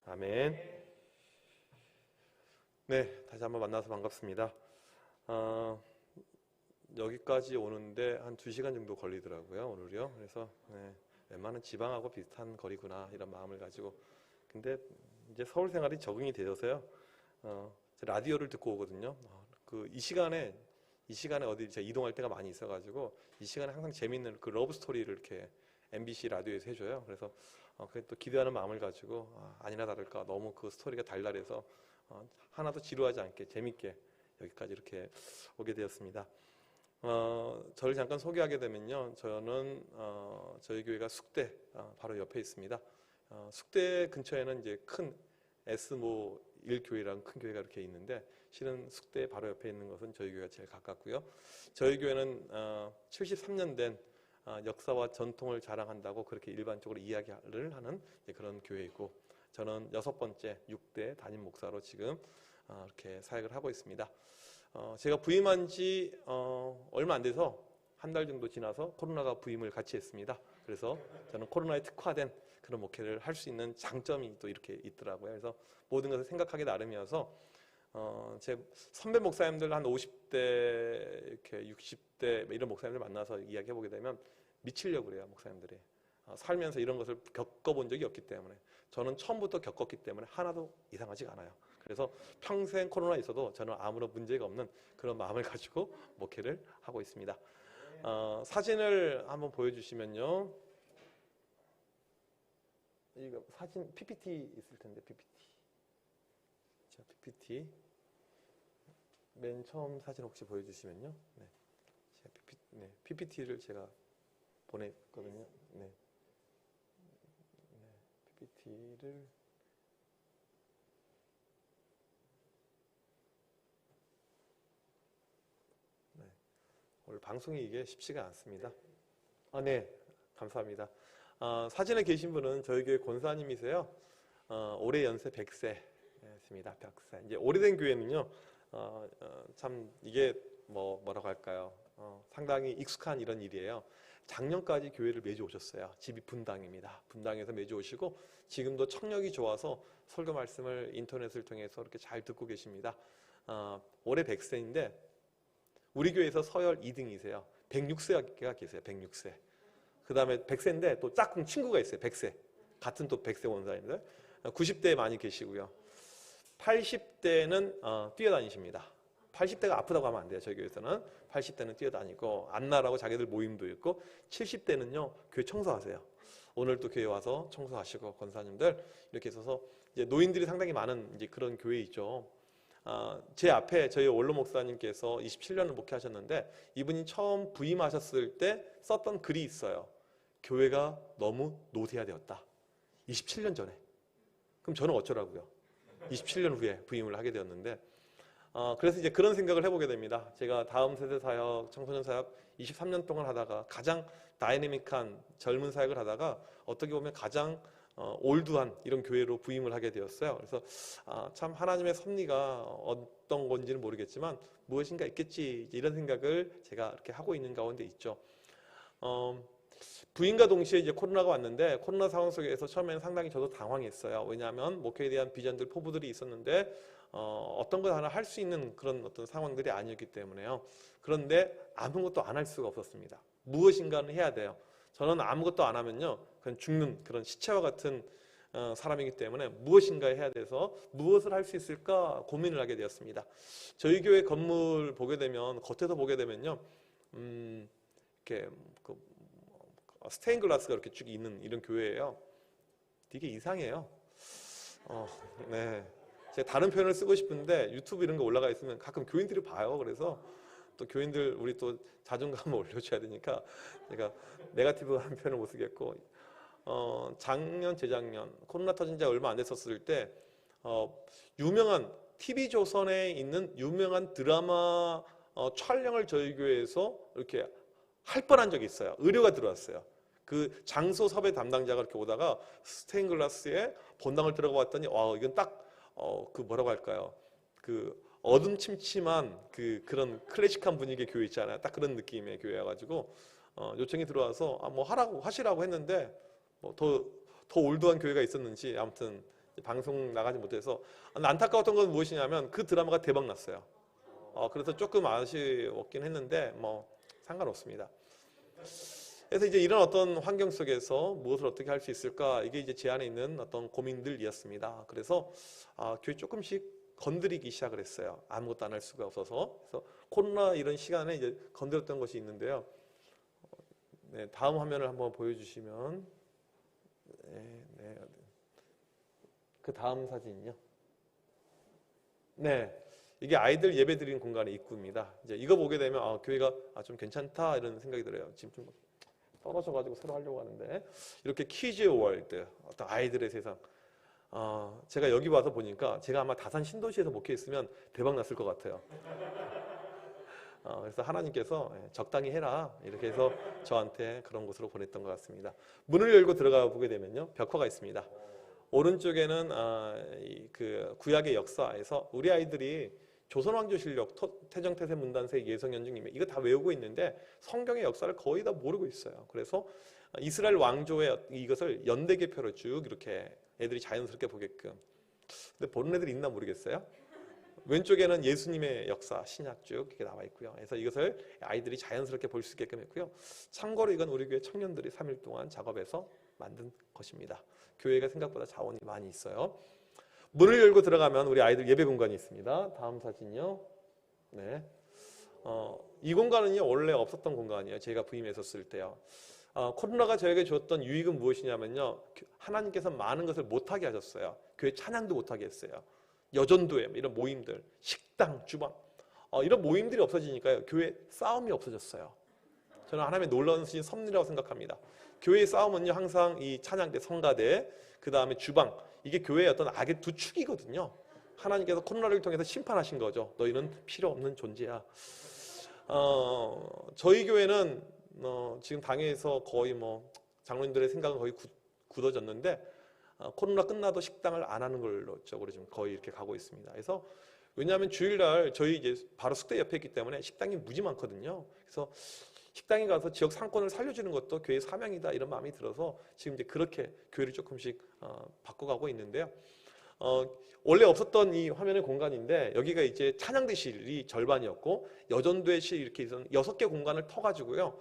아멘. 네, 다시 한번 만나서 반갑습니다. 여기까지 오는데 한 2시간 정도 걸리더라고요, 오늘요. 그래서 웬만한 지방하고 비슷한 거리구나 이런 마음을 가지고. 근데 이제 서울 생활이 적응이 되어서요. 라디오를 듣고 오거든요. 이 시간에 어디 제가 이동할 때가 많이 있어가지고 이 시간에 항상 재밌는 그 러브 스토리를 이렇게 MBC 라디오에서 해줘요. 그래서 그게 또 기대하는 마음을 가지고 아니나 다를까 너무 그 스토리가 달달해서 하나도 지루하지 않게 재밌게 여기까지 이렇게 오게 되었습니다. 저를 잠깐 소개하게 되면요, 저는 저희 교회가 숙대 바로 옆에 있습니다. 숙대 근처에는 이제 큰 에스모 1교회라는 큰 교회가 이렇게 있는데, 실은 숙대 바로 옆에 있는 것은 저희 교회가 제일 가깝고요. 저희 교회는 73년 된 역사와 전통을 자랑한다고 그렇게 일반적으로 이야기를 하는 그런 교회이고, 저는 6번째 6대 담임 목사로 지금 이렇게 사역을 하고 있습니다. 제가 부임한 지 얼마 안 돼서 한 달 정도 지나서 코로나가 부임을 같이 했습니다. 그래서 저는 코로나에 특화된 그런 목회를 할 수 있는 장점이 또 이렇게 있더라고요. 그래서 모든 것을 생각하기 나름이어서 제 선배 목사님들 한 50대, 이렇게 60대 이런 목사님들 만나서 이야기해 보게 되면 미치려고 그래요, 목사님들이. 살면서 이런 것을 겪어본 적이 없기 때문에, 저는 처음부터 겪었기 때문에 하나도 이상하지가 않아요. 그래서 평생 코로나 있어도 저는 아무런 문제가 없는 그런 마음을 가지고 목회를 하고 있습니다. 사진을 한번 보여주시면요. 이거 사진 PPT 있을 텐데, PPT. 자, PPT. 맨 처음 사진 혹시 보여주시면요. 네. 제가 PPT를 제가 보냈거든요. 네. PPT를 오늘 방송이 이게 쉽지가 않습니다. 네, 감사합니다. 사진에 계신 분은 저희 교회 권사님이세요. 올해 연세 100세입니다. 100세. 이제 오래된 교회는요, 참 이게 뭐라고 할까요? 상당히 익숙한 이런 일이에요. 작년까지 교회를 매주 오셨어요. 집이 분당입니다. 분당에서 매주 오시고 지금도 청력이 좋아서 설교 말씀을 인터넷을 통해서 이렇게 잘 듣고 계십니다. 올해 100세인데 우리 교회에서 서열 2등이세요. 106세가 계세요. 106세. 그 다음에 100세인데 또 짝꿍 친구가 있어요. 100세. 같은 또 100세 원사님들. 90대 많이 계시고요. 80대는 뛰어다니십니다. 80대가 아프다고 하면 안 돼요. 저희 교회에서는 80대는 뛰어다니고 안나라고 자기들 모임도 있고, 70대는요 교회 청소하세요. 오늘 또 교회 와서 청소하시고, 권사님들 이렇게 있어서 이제 노인들이 상당히 많은 이제 그런 교회이죠. 제 앞에 저희 원로 목사님께서 27년을 목회하셨는데, 이분이 처음 부임하셨을 때 썼던 글이 있어요. 교회가 너무 노쇠화되었다. 27년 전에. 그럼 저는 어쩌라고요? 27년 후에 부임을 하게 되었는데, 그래서 이제 그런 생각을 해보게 됩니다. 제가 다음 세대 사역, 청소년 사역 23년 동안 하다가 가장 다이내믹한 젊은 사역을 하다가 어떻게 보면 가장 올드한 이런 교회로 부임을 하게 되었어요. 그래서 참 하나님의 섭리가 어떤 건지는 모르겠지만 무엇인가 있겠지, 이런 생각을 제가 이렇게 하고 있는 가운데 있죠. 부임과 동시에 이제 코로나가 왔는데, 코로나 상황 속에서 처음에는 상당히 저도 당황했어요. 왜냐하면 목회에 대한 비전들, 포부들이 있었는데 어떤 것 하나 할 수 있는 그런 어떤 상황들이 아니었기 때문에요. 그런데 아무것도 안 할 수가 없었습니다. 무엇인가는 해야 돼요. 저는 아무것도 안 하면요 그냥 죽는 그런 시체와 같은 사람이기 때문에 무엇인가 해야 돼서 무엇을 할 수 있을까 고민을 하게 되었습니다. 저희 교회 건물 보게 되면, 겉에서 보게 되면요, 이렇게 스테인글라스가 이렇게 쭉 있는 이런 교회예요. 되게 이상해요. 네. 제가 다른 표현을 쓰고 싶은데 유튜브 이런 거 올라가 있으면 가끔 교인들이 봐요. 그래서 또 교인들 우리 또 자존감을 올려줘야 되니까 제가 네거티브한 표현을 못 쓰겠고, 작년 재작년 코로나 터진 지 얼마 안 됐었을 때 유명한 TV조선에 있는 유명한 드라마 촬영을 저희 교회에서 이렇게 할 뻔한 적이 있어요. 의뢰가 들어왔어요. 그 장소 섭외 담당자가 이렇게 오다가 스테인글라스에 본당을 들어가 봤더니 이건 딱 뭐라고 할까요? 그 어둠침침한 그런 클래식한 분위기의 교회 있잖아요. 딱 그런 느낌의 교회여가지고 요청이 들어와서 뭐 하시라고 했는데 더 올드한 교회가 있었는지 아무튼 방송 나가지 못해서 안타까웠던 건 무엇이냐면 그 드라마가 대박 났어요. 그래서 조금 아쉬웠긴 했는데 뭐 상관없습니다. 그래서 이제 이런 어떤 환경 속에서 무엇을 어떻게 할 수 있을까, 이게 이제 제 안에 있는 어떤 고민들이었습니다. 그래서 교회 조금씩 건드리기 시작을 했어요. 아무것도 안 할 수가 없어서. 그래서 코로나 이런 시간에 이제 건드렸던 것이 있는데요. 네, 다음 화면을 한번 보여주시면, 네. 그 다음 사진이요. 네, 이게 아이들 예배 드리는 공간의 입구입니다. 이제 이거 보게 되면 교회가 좀 괜찮다 이런 생각이 들어요. 지금 좀 떨어져가지고 새로 하려고 하는데, 이렇게 키즈 월드, 어떤 아이들의 세상. 제가 여기 와서 보니까 제가 아마 다산 신도시에서 목회했으면 대박 났을 것 같아요. 그래서 하나님께서 적당히 해라 이렇게 해서 저한테 그런 곳으로 보냈던 것 같습니다. 문을 열고 들어가 보게 되면요, 벽화가 있습니다. 오른쪽에는 그 구약의 역사에서 우리 아이들이 조선왕조실록, 태정태세 문단세 예성연중님 이거 다 외우고 있는데 성경의 역사를 거의 다 모르고 있어요. 그래서 이스라엘 왕조의 이것을 연대개표로 쭉 이렇게 애들이 자연스럽게 보게끔. 근데 보는 애들이 있나 모르겠어요. 왼쪽에는 예수님의 역사, 신약 쭉 이렇게 나와 있고요. 그래서 이것을 아이들이 자연스럽게 볼 수 있게끔 했고요. 참고로 이건 우리 교회 청년들이 3일 동안 작업해서 만든 것입니다. 교회가 생각보다 자원이 많이 있어요. 문을 열고 들어가면 우리 아이들 예배 공간이 있습니다. 다음 사진요. 네. 이 공간은요, 원래 없었던 공간이에요. 제가 부임했었을 때요. 코로나가 저에게 줬던 유익은 무엇이냐면요, 하나님께서 많은 것을 못하게 하셨어요. 교회 찬양도 못하게 했어요. 여전도회, 이런 모임들, 식당, 주방, 이런 모임들이 없어지니까요, 교회 싸움이 없어졌어요. 저는 하나님의 놀라운 섭리라고 생각합니다. 교회의 싸움은요, 항상 이 찬양대, 성가대, 그 다음에 주방, 이게 교회의 어떤 악의 두 축이거든요. 하나님께서 코로나를 통해서 심판하신 거죠. 너희는 필요 없는 존재야. 저희 교회는 지금 당에서 거의 장로님들의 생각은 거의 굳어졌는데, 코로나 끝나도 식당을 안 하는 걸로 쪽으로 지금 거의 이렇게 가고 있습니다. 그래서 왜냐하면 주일날 저희 이제 바로 숙대 옆에 있기 때문에 식당이 무지 많거든요. 그래서 식당에 가서 지역 상권을 살려주는 것도 교회의 사명이다 이런 마음이 들어서 지금 이제 그렇게 교회를 조금씩 바꿔가고 있는데요. 원래 없었던 이 화면의 공간인데 여기가 이제 찬양대실이 절반이었고 여전도회실 이렇게 해서 6개 공간을 터가지고요.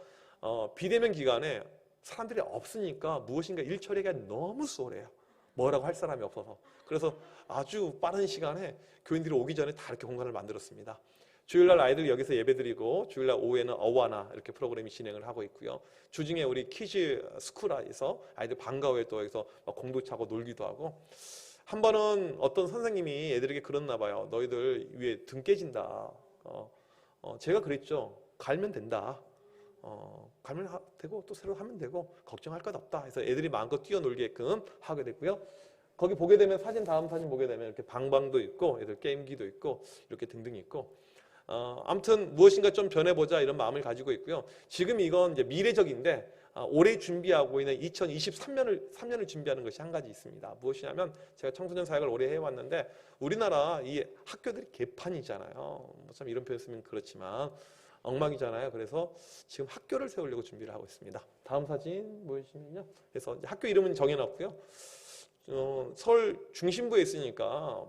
비대면 기간에 사람들이 없으니까 무엇인가 일 처리가 너무 수월해요. 뭐라고 할 사람이 없어서. 그래서 아주 빠른 시간에 교인들이 오기 전에 다 이렇게 공간을 만들었습니다. 주일날 아이들 여기서 예배드리고 주일날 오후에는 어와나 이렇게 프로그램이 진행을 하고 있고요. 주중에 우리 키즈 스쿨에서 아이들 방과 후에 또 여기서 공도 차고 놀기도 하고, 한 번은 어떤 선생님이 애들에게 그랬나 봐요. 너희들 위에 등 깨진다. 제가 그랬죠. 갈면 된다. 갈면 되고 또 새로 하면 되고 걱정할 것 없다. 그래서 애들이 마음껏 뛰어놀게끔 하게 됐고요. 거기 보게 되면 다음 사진 보게 되면 이렇게 방방도 있고 애들 게임기도 있고 이렇게 등등 있고, 아무튼 무엇인가 좀 변해보자 이런 마음을 가지고 있고요. 지금 이건 이제 미래적인데 올해 준비하고 있는 2023년을 준비하는 것이 한 가지 있습니다. 무엇이냐면 제가 청소년 사역을 오래 해왔는데 우리나라 이 학교들이 개판이잖아요. 참 이런 표현 쓰면 그렇지만 엉망이잖아요. 그래서 지금 학교를 세우려고 준비를 하고 있습니다. 다음 사진 보여주시면요. 그래서 학교 이름은 정해놨고요. 서울 중심부에 있으니까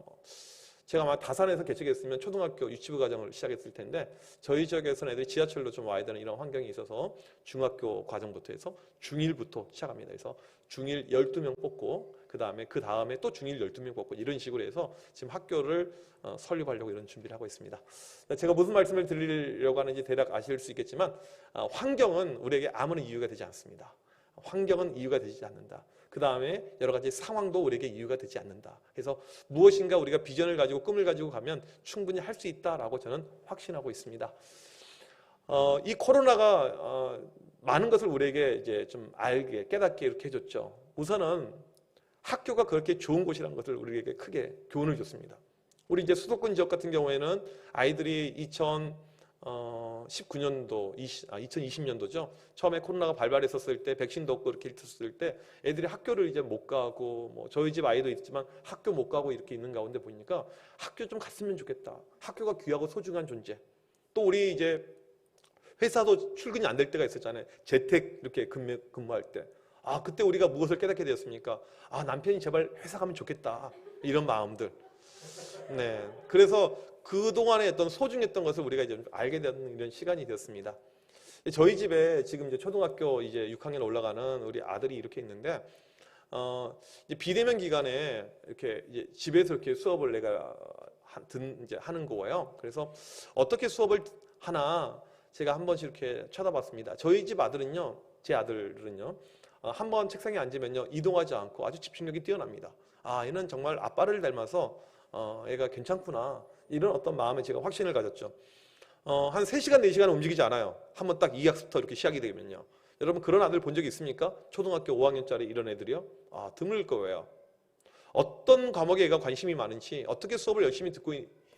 제가 아마 다산에서 개척했으면 초등학교 유치부 과정을 시작했을 텐데 저희 지역에서는 애들이 지하철로 좀 와야 되는 이런 환경이 있어서 중학교 과정부터 해서 중1부터 시작합니다. 그래서 중1 12명 뽑고 그 다음에 또 중1 12명 뽑고 이런 식으로 해서 지금 학교를 설립하려고 이런 준비를 하고 있습니다. 제가 무슨 말씀을 드리려고 하는지 대략 아실 수 있겠지만 환경은 우리에게 아무런 이유가 되지 않습니다. 환경은 이유가 되지 않는다. 그 다음에 여러 가지 상황도 우리에게 이유가 되지 않는다. 그래서 무엇인가 우리가 비전을 가지고 꿈을 가지고 가면 충분히 할 수 있다라고 저는 확신하고 있습니다. 이 코로나가 많은 것을 우리에게 이제 좀 알게 깨닫게 이렇게 해줬죠. 우선은 학교가 그렇게 좋은 곳이라는 것을 우리에게 크게 교훈을 줬습니다. 우리 이제 수도권 지역 같은 경우에는 아이들이 2020년도죠. 처음에 코로나가 발발했었을 때 백신도 없고 이렇게 있었을 때 애들이 학교를 이제 못 가고 저희 집 아이도 있지만 학교 못 가고 이렇게 있는 가운데 보니까 학교 좀 갔으면 좋겠다. 학교가 귀하고 소중한 존재. 또 우리 이제 회사도 출근이 안 될 때가 있었잖아요. 재택 이렇게 근무할 때. 그때 우리가 무엇을 깨닫게 되었습니까? 남편이 제발 회사 가면 좋겠다. 이런 마음들. 네. 그래서 그동안에 어떤 소중했던 것을 우리가 이제 알게 되는 이런 시간이 되었습니다. 저희 집에 지금 이제 초등학교 이제 6학년 올라가는 우리 아들이 이렇게 있는데, 이제 비대면 기간에 이렇게 이제 집에서 이렇게 수업을 내가 이제 하는 거예요. 그래서 어떻게 수업을 하나 제가 한 번씩 이렇게 쳐다봤습니다. 저희 집 아들은요, 제 아들은요, 한 번 책상에 앉으면요, 이동하지 않고 아주 집중력이 뛰어납니다. 아, 얘는 정말 아빠를 닮아서 얘가 괜찮구나. 이런 어떤 마음에 제가 확신을 가졌죠. 한 3시간, 4시간 움직이지 않아요. 한번 딱 2학습부터 이렇게 시작이 되면요. 여러분 그런 아들 본 적 있습니까? 초등학교 5학년짜리 이런 애들이요? 아, 드물 거예요. 어떤 과목에 얘가 관심이 많은지, 어떻게 수업을 열심히 듣고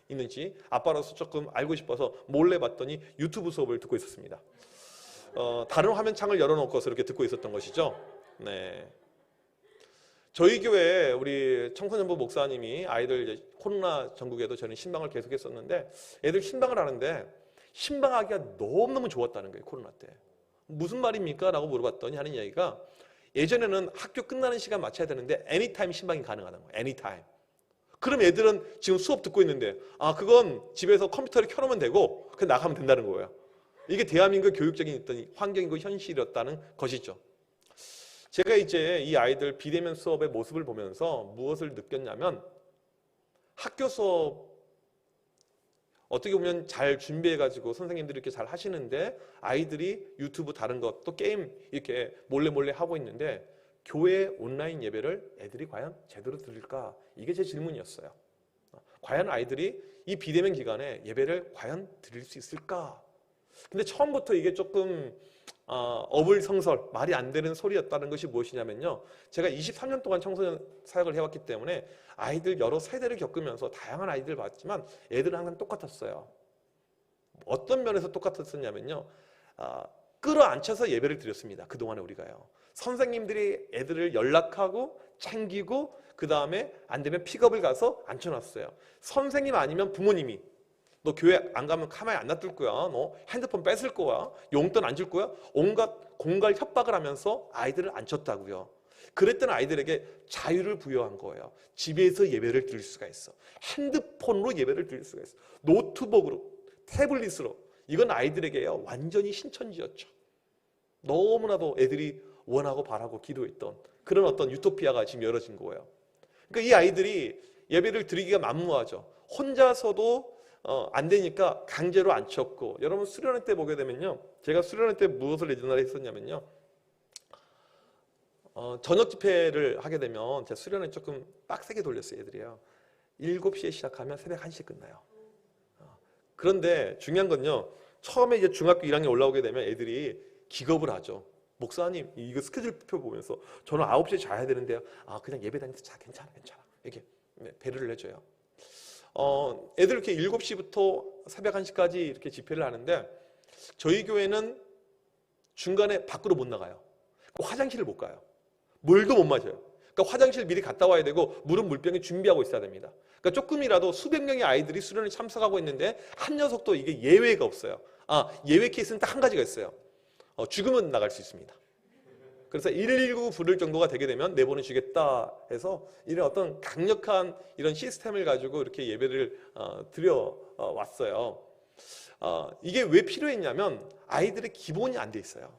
있는지 아빠로서 조금 알고 싶어서 몰래 봤더니 유튜브 수업을 듣고 있었습니다. 다른 화면 창을 열어놓고서 이렇게 듣고 있었던 것이죠. 네. 저희 교회 우리 청소년부 목사님이 아이들 이제 코로나 전국에도 저는 신방을 계속했었는데 애들 신방을 하는데 신방하기가 너무너무 좋았다는 거예요. 코로나 때. 무슨 말입니까? 라고 물어봤더니 하는 이야기가 예전에는 학교 끝나는 시간 맞춰야 되는데 애니타임 신방이 가능하다는 거예요. 애니타임. 그럼 애들은 지금 수업 듣고 있는데 그건 집에서 컴퓨터를 켜놓으면 되고 그냥 나가면 된다는 거예요. 이게 대한민국 교육적인 어떤 환경이고 현실이었다는 것이죠. 제가 이제 이 아이들 비대면 수업의 모습을 보면서 무엇을 느꼈냐면 학교 수업 어떻게 보면 잘 준비해가지고 선생님들이 이렇게 잘 하시는데 아이들이 유튜브 다른 것 또 게임 이렇게 몰래 하고 있는데 교회 온라인 예배를 애들이 과연 제대로 들을까? 이게 제 질문이었어요. 과연 아이들이 이 비대면 기간에 예배를 과연 드릴 수 있을까? 근데 처음부터 이게 조금 어불성설, 말이 안 되는 소리였다는 것이 무엇이냐면요. 제가 23년 동안 청소년 사역을 해왔기 때문에 아이들 여러 세대를 겪으면서 다양한 아이들을 봤지만 애들은 항상 똑같았어요. 어떤 면에서 똑같았었냐면요. 끌어안혀서 예배를 드렸습니다. 그동안에 우리가요. 선생님들이 애들을 연락하고 챙기고 그 다음에 안 되면 픽업을 가서 앉혀놨어요. 선생님 아니면 부모님이 너 교회 안 가면 가만히 안 놔둘 거야. 너 핸드폰 뺏을 거야. 용돈 안 줄 거야. 온갖 공갈 협박을 하면서 아이들을 앉혔다고요. 그랬던 아이들에게 자유를 부여한 거예요. 집에서 예배를 드릴 수가 있어. 핸드폰으로 예배를 드릴 수가 있어. 노트북으로, 태블릿으로. 이건 아이들에게요. 완전히 신천지였죠. 너무나도 애들이 원하고 바라고 기도했던 그런 어떤 유토피아가 지금 열어진 거예요. 그러니까 이 아이들이 예배를 드리기가 만무하죠. 혼자서도 안 되니까 강제로 앉혔고, 여러분 수련회 때 보게 되면요, 제가 수련회 때 무엇을 예전에 했었냐면요, 저녁 집회를 하게 되면 제가 수련회 조금 빡세게 돌렸어요. 애들이요 7시에 시작하면 새벽 1시에 끝나요. 그런데 중요한 건요, 처음에 이제 중학교 1학년 올라오게 되면 애들이 기겁을 하죠. 목사님 이거 스케줄표 보면서 저는 9시에 자야 되는데요. 그냥 예배 다니면서 자. 괜찮아 이렇게 배려를 해줘요. 애들 이렇게 7시부터 새벽 1시까지 이렇게 집회를 하는데 저희 교회는 중간에 밖으로 못 나가요. 화장실을 못 가요. 물도 못 마셔요. 그러니까 화장실 미리 갔다 와야 되고 물은 물병에 준비하고 있어야 됩니다. 그러니까 조금이라도 수백 명의 아이들이 수련에 참석하고 있는데 한 녀석도 이게 예외가 없어요. 예외 케이스는 딱 한 가지가 있어요. 죽으면 나갈 수 있습니다. 그래서 119 부를 정도가 되게 되면 내보내주겠다 해서 이런 어떤 강력한 이런 시스템을 가지고 이렇게 예배를 드려 왔어요. 이게 왜 필요했냐면 아이들의 기본이 안 돼 있어요.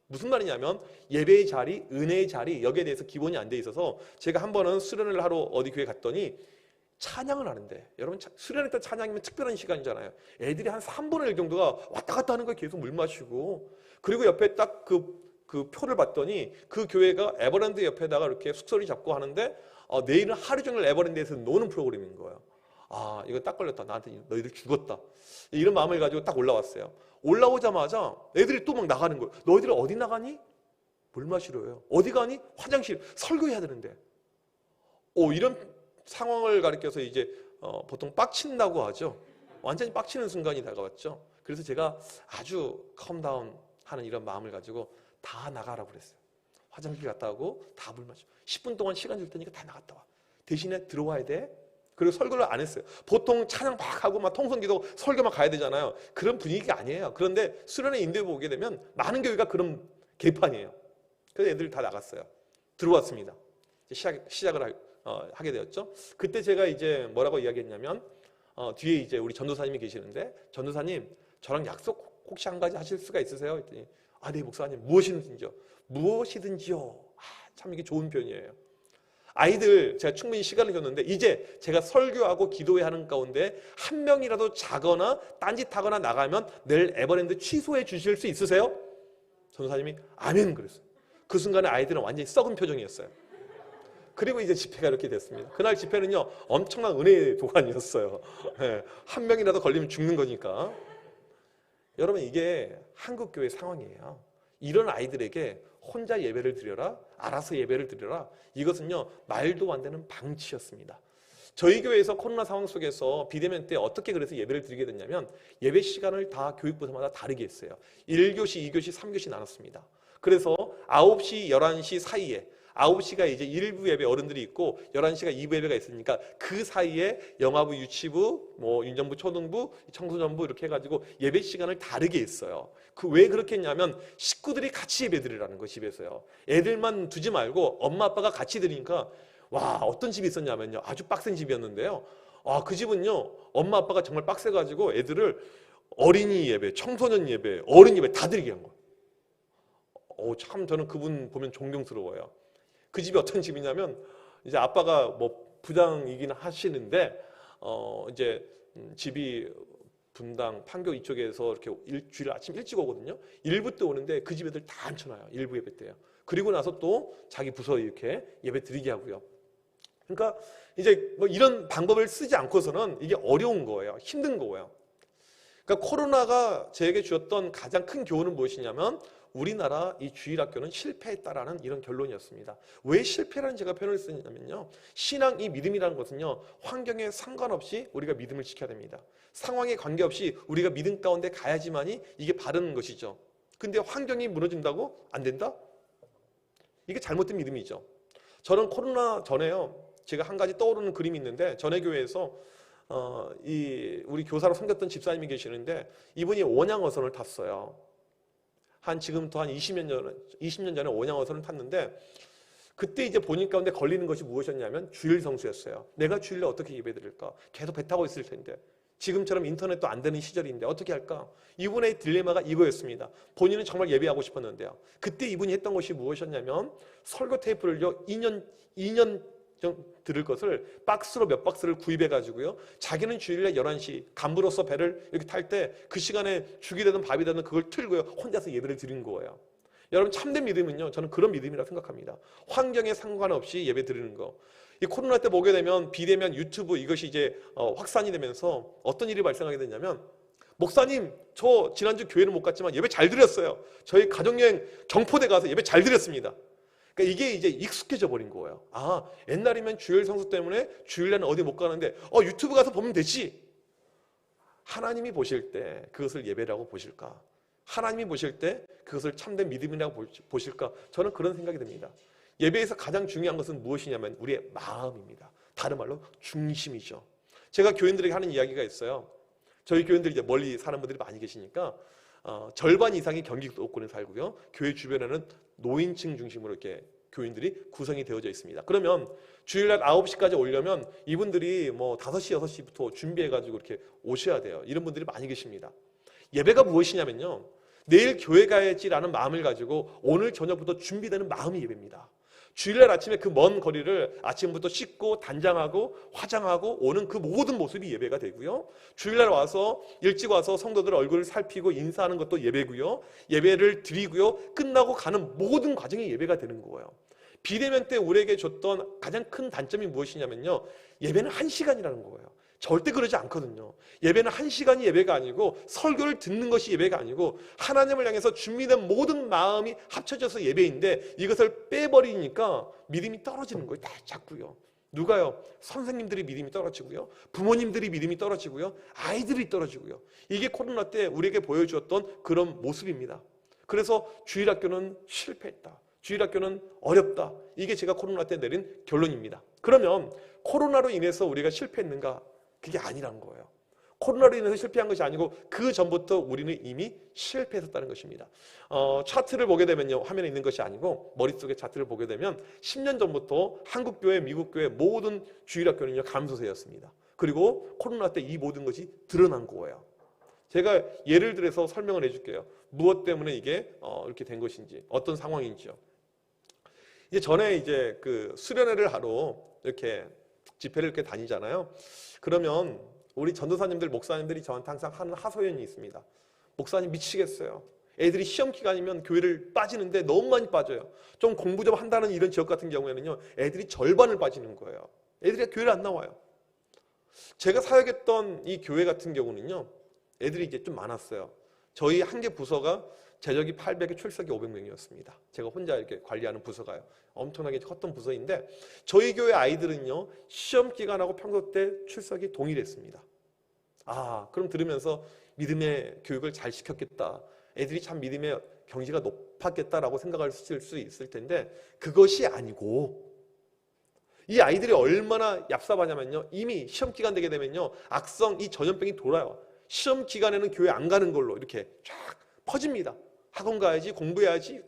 무슨 말이냐면 예배의 자리, 은혜의 자리, 여기에 대해서 기본이 안 돼 있어서 제가 한 번은 수련을 하러 어디 교회 갔더니 찬양을 하는데, 여러분 수련회 때 찬양이면 특별한 시간이잖아요. 애들이 한 3분의 1 정도가 왔다 갔다 하는 거에 계속 물 마시고, 그리고 옆에 딱 그 표를 봤더니 그 교회가 에버랜드 옆에다가 이렇게 숙소를 잡고 하는데 내일은 하루 종일 에버랜드에서 노는 프로그램인 거예요. 이거 딱 걸렸다. 나한테 너희들 죽었다. 이런 마음을 가지고 딱 올라왔어요. 올라오자마자 애들이 또 막 나가는 거예요. 너희들 어디 나가니? 물 마시러요. 어디 가니? 화장실. 설교해야 되는데. 이런 상황을 가리켜서 이제 보통 빡친다고 하죠. 완전히 빡치는 순간이 다가왔죠. 그래서 제가 아주 컴다운 하는 이런 마음을 가지고 다 나가라고 그랬어요. 화장실 갔다 오고 다 물 마셔. 10분 동안 시간 줄 테니까 다 나갔다 와. 대신에 들어와야 돼. 그리고 설교를 안 했어요. 보통 찬양 막 하고 막 통성기도 설교만 가야 되잖아요. 그런 분위기가 아니에요. 그런데 수련회 인도에 보게 되면 많은 교회가 그런 개판이에요. 그래서 애들 다 나갔어요. 들어왔습니다. 시작을 하게 되었죠. 그때 제가 이제 뭐라고 이야기했냐면 뒤에 이제 우리 전도사님이 계시는데 전도사님 저랑 약속 혹시 한 가지 하실 수가 있으세요? 했더니 네 목사님 무엇이든지요. 무엇이든지요. 참 이게 좋은 표현이에요. 아이들 제가 충분히 시간을 줬는데 이제 제가 설교하고 기도회 하는 가운데 한 명이라도 자거나 딴짓하거나 나가면 내일 에버랜드 취소해 주실 수 있으세요? 전도사님이 아멘 그랬어요. 그 순간에 아이들은 완전히 썩은 표정이었어요. 그리고 이제 집회가 이렇게 됐습니다. 그날 집회는요 엄청난 은혜의 도가니였어요. 한 명이라도 걸리면 죽는 거니까. 여러분 이게 한국교회 상황이에요. 이런 아이들에게 혼자 예배를 드려라, 알아서 예배를 드려라, 이것은요 말도 안 되는 방치였습니다. 저희 교회에서 코로나 상황 속에서 비대면 때 어떻게 그래서 예배를 드리게 됐냐면 예배 시간을 다 교육부서마다 다르게 했어요. 1교시, 2교시, 3교시 나눴습니다. 그래서 9시, 11시 사이에 9시가 이제 1부 예배 어른들이 있고 11시가 2부 예배가 있으니까 그 사이에 영아부, 유치부, 유년부, 초등부, 청소년부 이렇게 해가지고 예배 시간을 다르게 했어요. 왜 그렇게 했냐면 식구들이 같이 예배 드리라는 거 집에서요. 애들만 두지 말고 엄마 아빠가 같이 드리니까 와 어떤 집이 있었냐면요. 아주 빡센 집이었는데요. 그 집은요 엄마 아빠가 정말 빡세가지고 애들을 어린이 예배, 청소년 예배, 어른 예배 다 드리게 한 거예요. 참 저는 그분 보면 존경스러워요. 그 집이 어떤 집이냐면 이제 아빠가 뭐 부장이긴 하시는데 이제 집이 분당 판교 이쪽에서 이렇게 일주일 아침 일찍 오거든요. 1부 때 오는데 그 집 애들 다 앉혀놔요. 1부 예배 때요. 그리고 나서 또 자기 부서 이렇게 예배 드리게 하고요. 그러니까 이제 뭐 이런 방법을 쓰지 않고서는 이게 어려운 거예요. 힘든 거예요. 그러니까 코로나가 저에게 주었던 가장 큰 교훈은 무엇이냐면 우리나라 이 주일학교는 실패했다라는 이런 결론이었습니다. 왜 실패라는 제가 표현을 쓰냐면요. 신앙 이 믿음이라는 것은요. 환경에 상관없이 우리가 믿음을 지켜야 됩니다. 상황에 관계없이 우리가 믿음 가운데 가야지만이 이게 바른 것이죠. 근데 환경이 무너진다고 안 된다? 이게 잘못된 믿음이죠. 저는 코로나 전에요. 제가 한 가지 떠오르는 그림이 있는데 전에 교회에서 우리 교사로 섬겼던 집사님이 계시는데 이분이 원양어선을 탔어요. 지금부터 한 20년 전에 원양어선을 탔는데 그때 이제 본인 가운데 걸리는 것이 무엇이었냐면 주일 성수였어요. 내가 주일에 어떻게 예배드릴까? 계속 배 타고 있을 텐데 지금처럼 인터넷도 안 되는 시절인데 어떻게 할까? 이분의 딜레마가 이거였습니다. 본인은 정말 예배하고 싶었는데요. 그때 이분이 했던 것이 무엇이었냐면 설교 테이프를요 2년 들을 것을 박스로 몇 박스를 구입해가지고요. 자기는 주일에 11시 간부로서 배를 이렇게 탈 때 그 시간에 죽이 되든 밥이 되든 그걸 틀고요. 혼자서 예배를 드리는 거예요. 여러분 참된 믿음은요. 저는 그런 믿음이라고 생각합니다. 환경에 상관없이 예배 드리는 거. 이 코로나 때 보게 되면 비대면 유튜브 이것이 이제 확산이 되면서 어떤 일이 발생하게 됐냐면 목사님 저 지난주 교회는 못 갔지만 예배 잘 드렸어요. 저희 가족여행 경포대 가서 예배 잘 드렸습니다. 그러니까 이게 이제 익숙해져 버린 거예요. 옛날이면 주일 성수 때문에 주일날은 어디 못 가는데 유튜브 가서 보면 되지. 하나님이 보실 때 그것을 예배라고 보실까? 하나님이 보실 때 그것을 참된 믿음이라고 보실까? 저는 그런 생각이 듭니다. 예배에서 가장 중요한 것은 무엇이냐면 우리의 마음입니다. 다른 말로 중심이죠. 제가 교인들에게 하는 이야기가 있어요. 저희 교인들이 이제 멀리 사는 분들이 많이 계시니까 절반 이상이 경기도권에 살고요. 교회 주변에는 노인층 중심으로 이렇게 교인들이 구성이 되어져 있습니다. 그러면 주일날 9시까지 오려면 이분들이 뭐 5시, 6시부터 준비해가지고 이렇게 오셔야 돼요. 이런 분들이 많이 계십니다. 예배가 무엇이냐면요. 내일 교회 가야지라는 마음을 가지고 오늘 저녁부터 준비되는 마음이 예배입니다. 주일날 아침에 그 먼 거리를 아침부터 씻고 단장하고 화장하고 오는 그 모든 모습이 예배가 되고요. 주일날 와서 일찍 와서 성도들 얼굴을 살피고 인사하는 것도 예배고요. 예배를 드리고요. 끝나고 가는 모든 과정이 예배가 되는 거예요. 비대면 때 우리에게 줬던 가장 큰 단점이 무엇이냐면요. 예배는 1시간이라는 거예요. 절대 그러지 않거든요. 예배는 1시간이 예배가 아니고 설교를 듣는 것이 예배가 아니고 하나님을 향해서 준비된 모든 마음이 합쳐져서 예배인데 이것을 빼버리니까 믿음이 떨어지는 거예요. 자꾸요. 누가요? 선생님들이 믿음이 떨어지고요. 부모님들이 믿음이 떨어지고요. 아이들이 떨어지고요. 이게 코로나 때 우리에게 보여주었던 그런 모습입니다. 그래서 주일학교는 실패했다. 주일학교는 어렵다. 이게 제가 코로나 때 내린 결론입니다. 그러면 코로나로 인해서 우리가 실패했는가? 그게 아니란 거예요. 코로나로 인해서 실패한 것이 아니고 그 전부터 우리는 이미 실패했었다는 것입니다. 차트를 보게 되면요, 화면에 있는 것이 아니고 머릿속에 차트를 보게 되면 10년 전부터 한국 교회, 미국 교회 모든 주일학교는요 감소세였습니다. 그리고 코로나 때 이 모든 것이 드러난 거예요. 제가 예를 들어서 설명을 해줄게요. 무엇 때문에 이게 이렇게 된 것인지, 어떤 상황인지요. 이제 전에 이제 그 수련회를 하러 이렇게 집회를 이렇게 다니잖아요. 그러면 우리 전도사님들, 목사님들이 저한테 항상 하는 하소연이 있습니다. 목사님 미치겠어요. 애들이 시험 기간이면 교회를 빠지는데 너무 많이 빠져요. 좀 공부 좀 한다는 이런 지역 같은 경우에는요, 애들이 절반을 빠지는 거예요. 애들이 교회를 안 나와요. 제가 사역했던 이 교회 같은 경우는요, 애들이 이제 좀 많았어요. 저희 한 개 부서가 재적이 800에 출석이 500명이었습니다. 제가 혼자 이렇게 관리하는 부서가요. 엄청나게 컸던 부서인데 저희 교회 아이들은요, 시험 기간하고 평소 때 출석이 동일했습니다. 아, 그럼 들으면서 믿음의 교육을 잘 시켰겠다. 애들이 참 믿음의 경지가 높았겠다라고 생각할 수 있을 텐데 그것이 아니고, 이 아이들이 얼마나 얍삽하냐면요, 이미 시험 기간 되게 되면요, 악성 이 전염병이 돌아요. 시험 기간에는 교회 안 가는 걸로 이렇게 쫙 퍼집니다. 학원 가야지, 공부해야지.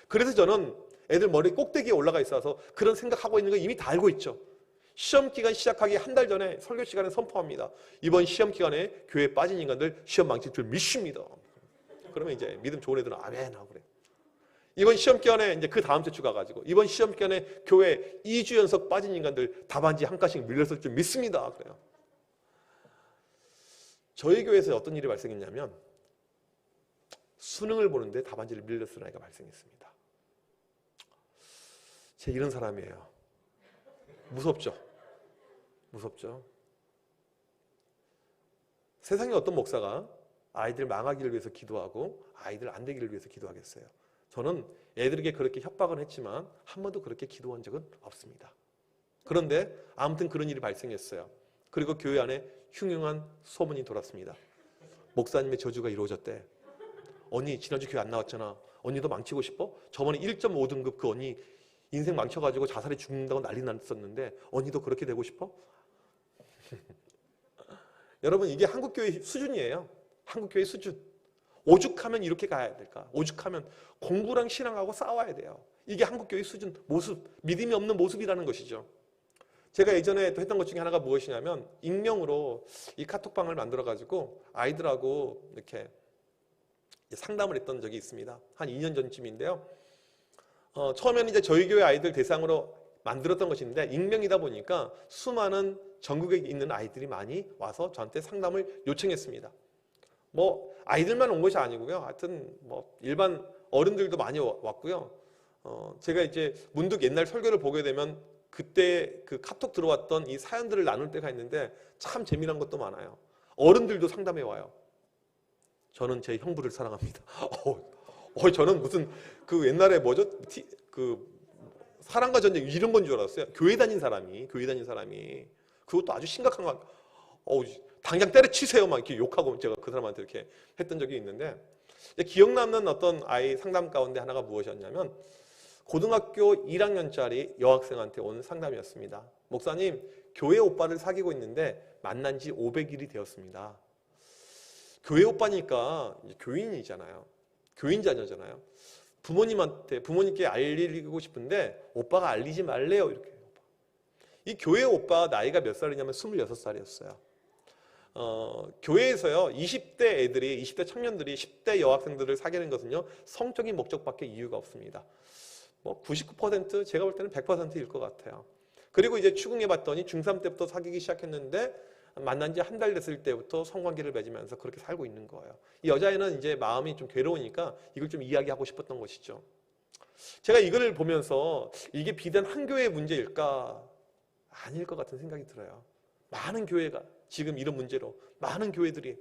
그래서 저는 애들 머리 꼭대기에 올라가 있어서 그런 생각하고 있는 거 이미 다 알고 있죠. 시험 기간 시작하기 한 달 전에 설교 시간에 선포합니다. 이번 시험 기간에 교회에 빠진 인간들 시험 망칠 줄 믿습니다. 그러면 이제 믿음 좋은 애들은 아멘 하고 그래요. 이번 시험 기간에 이제 그 다음 주 가가지고 이번 시험 기간에 교회 2주 연속 빠진 인간들 답안지 한 칸씩 밀렸을 줄 믿습니다. 그래요. 저희 교회에서 어떤 일이 발생했냐면 수능을 보는데 답안지를 밀렸을 아이가 발생했습니다. 제 이런 사람이에요. 무섭죠? 무섭죠? 세상에 어떤 목사가 아이들 망하기를 위해서 기도하고 아이들 안 되기를 위해서 기도하겠어요? 저는 애들에게 그렇게 협박은 했지만 한 번도 그렇게 기도한 적은 없습니다. 그런데 아무튼 그런 일이 발생했어요. 그리고 교회 안에 흉흉한 소문이 돌았습니다. 목사님의 저주가 이루어졌대. 언니 지난주 교회 안 나왔잖아. 언니도 망치고 싶어? 저번에 1.5등급 그 언니 인생 망쳐가지고 자살해 죽는다고 난리 났었는데 언니도 그렇게 되고 싶어? 여러분, 이게 한국교회 수준이에요. 한국교회 수준. 오죽하면 이렇게 가야 될까? 오죽하면 공부랑 신앙하고 싸워야 돼요. 이게 한국교회 수준, 모습, 믿음이 없는 모습이라는 것이죠. 제가 예전에 또 했던 것 중에 하나가 무엇이냐면 익명으로 이 카톡방을 만들어가지고 아이들하고 이렇게 상담을 했던 적이 있습니다. 한 2년 전쯤인데요. 처음에는 이제 저희 교회 아이들 대상으로 만들었던 것인데 익명이다 보니까 수많은 전국에 있는 아이들이 많이 와서 저한테 상담을 요청했습니다. 뭐 아이들만 온 것이 아니고요. 하여튼 뭐 일반 어른들도 많이 왔고요. 제가 이제 문득 옛날 설교를 보게 되면 그때 그 카톡 들어왔던 이 사연들을 나눌 때가 있는데 참 재미난 것도 많아요. 어른들도 상담해 와요. 저는 제 형부를 사랑합니다. 저는 무슨 그 옛날에 뭐죠? 그 사랑과 전쟁 이런 건 줄 알았어요. 교회 다닌 사람이 그것도 아주 심각한 거. 당장 때려치세요 막 이렇게 욕하고 제가 그 사람한테 이렇게 했던 적이 있는데, 기억 남는 어떤 아이 상담 가운데 하나가 무엇이었냐면 고등학교 1학년짜리 여학생한테 온 상담이었습니다. 목사님, 교회 오빠를 사귀고 있는데 만난 지 500일이 되었습니다. 교회 오빠니까 교인이잖아요. 교인 자녀잖아요. 부모님께 알리고 싶은데 오빠가 알리지 말래요. 이렇게. 이 교회 오빠 나이가 몇 살이냐면 26살이었어요. 교회에서요 20대 애들이, 20대 청년들이 10대 여학생들을 사귀는 것은요 성적인 목적밖에 이유가 없습니다. 뭐 99% 제가 볼 때는 100%일 것 같아요. 그리고 이제 추궁해 봤더니 중3 때부터 사귀기 시작했는데 만난 지 한 달 됐을 때부터 성관계를 맺으면서 그렇게 살고 있는 거예요. 이 여자애는 이제 마음이 좀 괴로우니까 이걸 좀 이야기하고 싶었던 것이죠. 제가 이걸 보면서 이게 비단 한 교회의 문제일까? 아닐 것 같은 생각이 들어요. 많은 교회가 지금 이런 문제로, 많은 교회들이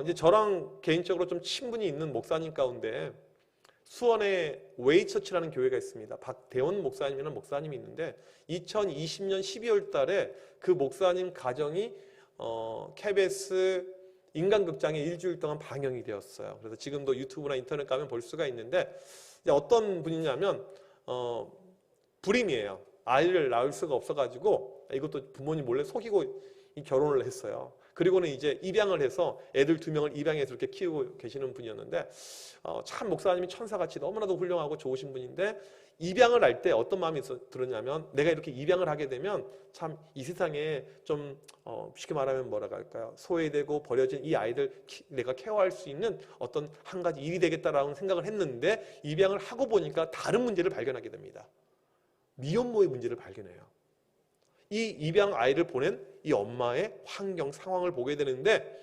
이제 저랑 개인적으로 좀 친분이 있는 목사님 가운데 수원에 웨이처치라는 교회가 있습니다. 박대원 목사님이라는 목사님이 있는데 2020년 12월 달에 그 목사님 가정이 KBS 인간극장에 일주일 동안 방영이 되었어요. 그래서 지금도 유튜브나 인터넷 가면 볼 수가 있는데 어떤 분이냐면 불임이에요. 아이를 낳을 수가 없어가지고 이것도 부모님 몰래 속이고 이 결혼을 했어요. 그리고는 이제 입양을 해서 애들 2명을 입양해서 이렇게 키우고 계시는 분이었는데 참 목사님이 천사같이 너무나도 훌륭하고 좋으신 분인데 입양을 할 때 어떤 마음이 들었냐면 내가 이렇게 입양을 하게 되면 참 이 세상에 좀 쉽게 말하면 뭐라고 할까요? 소외되고 버려진 이 아이들 내가 케어할 수 있는 어떤 한 가지 일이 되겠다라는 생각을 했는데 입양을 하고 보니까 다른 문제를 발견하게 됩니다. 미혼모의 문제를 발견해요. 이 입양 아이를 보낸 이 엄마의 환경, 상황을 보게 되는데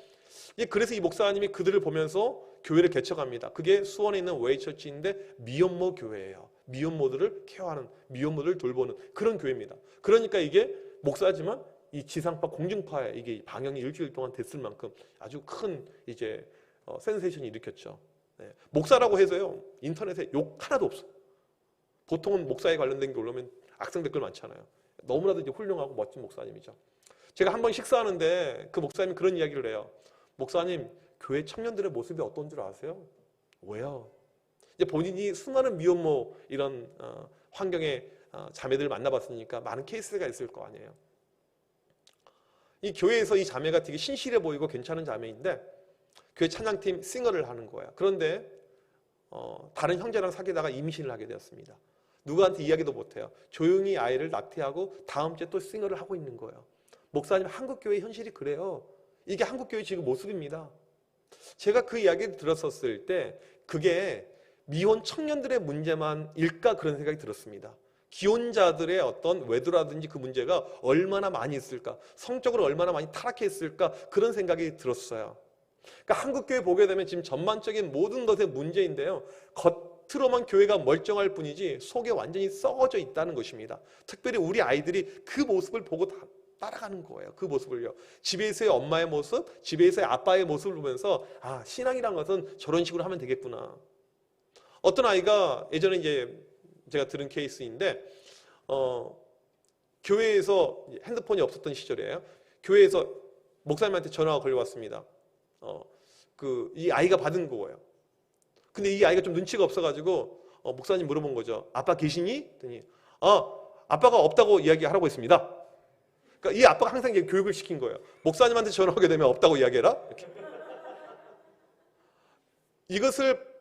그래서 이 목사님이 그들을 보면서 교회를 개척합니다. 그게 수원에 있는 웨이처치인데 미혼모 교회예요. 미혼모들을 케어하는, 미혼모들을 돌보는 그런 교회입니다. 그러니까 이게 목사지만 이 지상파, 공중파에 이게 방영이 일주일 동안 됐을 만큼 아주 큰 이제 센세이션이 일으켰죠. 네. 목사라고 해서요 인터넷에 욕 하나도 없어. 보통은 목사에 관련된 게 올라오면 악성 댓글 많잖아요. 너무나도 이제 훌륭하고 멋진 목사님이죠. 제가 한 번 식사하는데 그 목사님이 그런 이야기를 해요. 목사님, 교회 청년들의 모습이 어떤 줄 아세요? 왜요? 이제 본인이 수많은 미혼모 이런 환경의 자매들을 만나봤으니까 많은 케이스가 있을 거 아니에요. 이 교회에서 이 자매가 되게 신실해 보이고 괜찮은 자매인데 교회 찬양팀 싱어를 하는 거예요. 그런데 다른 형제랑 사귀다가 임신을 하게 되었습니다. 누구한테 이야기도 못해요. 조용히 아이를 낙태하고 다음 주에 또 싱어를 하고 있는 거예요. 목사님, 한국교회 현실이 그래요. 이게 한국교회 지금 모습입니다. 제가 그 이야기를 들었었을 때 그게 미혼 청년들의 문제만일까 그런 생각이 들었습니다. 기혼자들의 어떤 외도라든지 그 문제가 얼마나 많이 있을까, 성적으로 얼마나 많이 타락했을까 그런 생각이 들었어요. 그러니까 한국교회 보게 되면 지금 전반적인 모든 것의 문제인데요. 겉으로만 교회가 멀쩡할 뿐이지 속에 완전히 썩어져 있다는 것입니다. 특별히 우리 아이들이 그 모습을 보고 따라가는 거예요. 그 모습을요. 집에서의 엄마의 모습, 집에서의 아빠의 모습을 보면서 신앙이란 것은 저런 식으로 하면 되겠구나. 어떤 아이가 예전에 이제 제가 들은 케이스인데 교회에서 핸드폰이 없었던 시절이에요. 교회에서 목사님한테 전화가 걸려왔습니다. 이 아이가 받은 거예요. 근데 이 아이가 좀 눈치가 없어가지고 목사님 물어본 거죠. 아빠 계시니? 그랬더니 아빠가 없다고 이야기하라고 했습니다. 그러니까 이 아빠가 항상 이제 교육을 시킨 거예요. 목사님한테 전화하게 되면 없다고 이야기해라. 이렇게. 이것을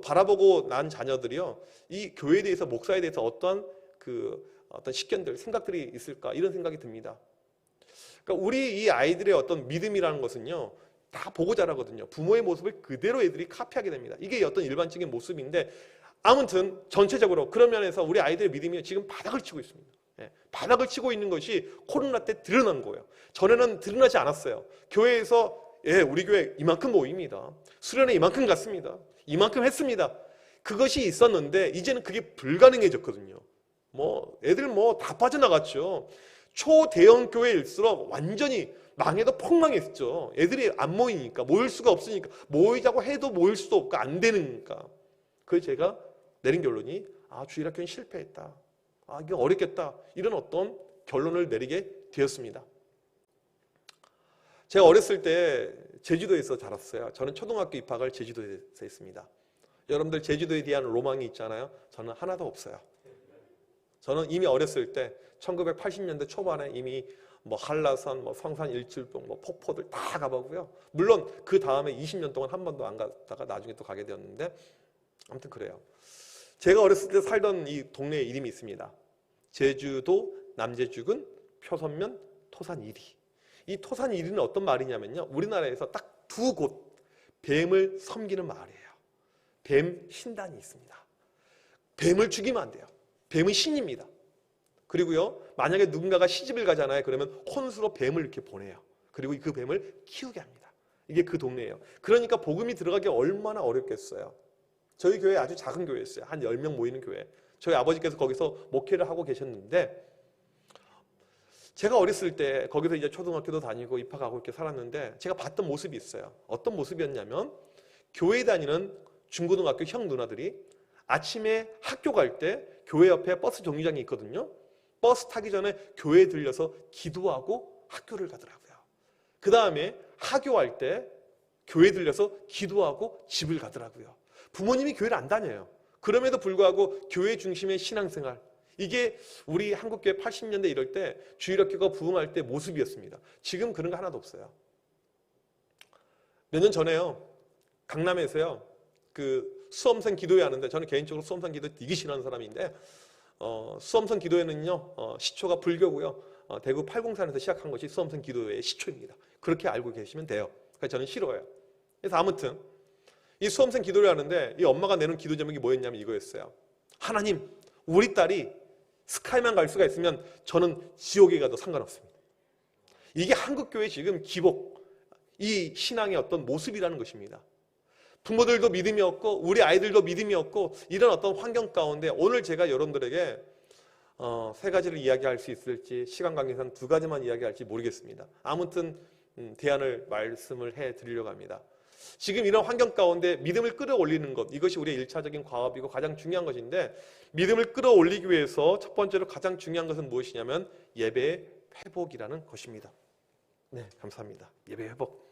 바라보고 난 자녀들이요, 이 교회에 대해서, 목사에 대해서 어떤 식견들, 생각들이 있을까 이런 생각이 듭니다. 그러니까 우리 이 아이들의 어떤 믿음이라는 것은요, 다 보고 자라거든요. 부모의 모습을 그대로 애들이 카피하게 됩니다. 이게 어떤 일반적인 모습인데 아무튼 전체적으로 그런 면에서 우리 아이들의 믿음이 지금 바닥을 치고 있습니다. 바닥을 치고 있는 것이 코로나 때 드러난 거예요. 전에는 드러나지 않았어요. 교회에서 우리 교회 이만큼 모입니다. 수련회 이만큼 갔습니다. 이만큼 했습니다. 그것이 있었는데 이제는 그게 불가능해졌거든요. 애들 다 빠져나갔죠. 초대형 교회일수록 완전히 망해도 폭망했죠. 애들이 안 모이니까, 모일 수가 없으니까, 모이자고 해도 모일 수도 없고 안 되니까. 그래서 제가 내린 결론이 주일학교는 실패했다. 이게 어렵겠다. 이런 어떤 결론을 내리게 되었습니다. 제가 어렸을 때 제주도에서 자랐어요. 저는 초등학교 입학을 제주도에서 했습니다. 여러분들 제주도에 대한 로망이 있잖아요. 저는 하나도 없어요. 저는 이미 어렸을 때 1980년대 초반에 이미 한라산, 성산 일출봉, 폭포들 다 가보고요. 물론 그 다음에 20년 동안 한 번도 안 갔다가 나중에 또 가게 되었는데 아무튼 그래요. 제가 어렸을 때 살던 이 동네에 이름이 있습니다. 제주도 남제주군 표선면 토산 1위. 이 토산 1위는 어떤 말이냐면요, 우리나라에서 딱 두 곳 뱀을 섬기는 마을이에요. 뱀 신단이 있습니다. 뱀을 죽이면 안 돼요. 뱀은 신입니다. 그리고요, 만약에 누군가가 시집을 가잖아요. 그러면 혼수로 뱀을 이렇게 보내요. 그리고 그 뱀을 키우게 합니다. 이게 그 동네예요. 그러니까 복음이 들어가기 얼마나 어렵겠어요. 저희 교회 아주 작은 교회였어요. 한 10명 모이는 교회. 저희 아버지께서 거기서 목회를 하고 계셨는데 제가 어렸을 때 거기서 이제 초등학교도 다니고 입학하고 이렇게 살았는데 제가 봤던 모습이 있어요. 어떤 모습이었냐면 교회 다니는 중고등학교 형 누나들이 아침에 학교 갈 때 교회 옆에 버스 정류장이 있거든요. 버스 타기 전에 교회에 들려서 기도하고 학교를 가더라고요. 그 다음에 하교할 때 교회에 들려서 기도하고 집을 가더라고요. 부모님이 교회를 안 다녀요. 그럼에도 불구하고 교회 중심의 신앙생활, 이게 우리 한국교회 80년대 이럴 때 주일학교가 부흥할 때 모습이었습니다. 지금 그런 거 하나도 없어요. 몇 년 전에요. 강남에서요. 그 수험생 기도회 하는데, 저는 개인적으로 수험생 기도 되게 싫어하는 사람인데, 수험생 기도회는요, 시초가 불교고요. 대구 팔공산에서 시작한 것이 수험생 기도회의 시초입니다. 그렇게 알고 계시면 돼요. 그래서 저는 싫어요. 그래서 아무튼 이 수험생 기도를 하는데 이 엄마가 내는 기도 제목이 뭐였냐면 이거였어요. 하나님, 우리 딸이 스카이만 갈 수가 있으면 저는 지옥에 가도 상관없습니다. 이게 한국교회 지금 기복, 이 신앙의 어떤 모습이라는 것입니다. 부모들도 믿음이 없고 우리 아이들도 믿음이 없고 이런 어떤 환경 가운데 오늘 제가 여러분들에게 세 가지를 이야기할 수 있을지 시간 관계상 두 가지만 이야기할지 모르겠습니다. 아무튼 대안을 말씀을 해드리려고 합니다. 지금 이런 환경 가운데 믿음을 끌어올리는 것, 이것이 우리의 1차적인 과업이고 가장 중요한 것인데, 믿음을 끌어올리기 위해서 첫 번째로 가장 중요한 것은 무엇이냐면 예배의 회복이라는 것입니다. 네, 감사합니다. 예배 회복.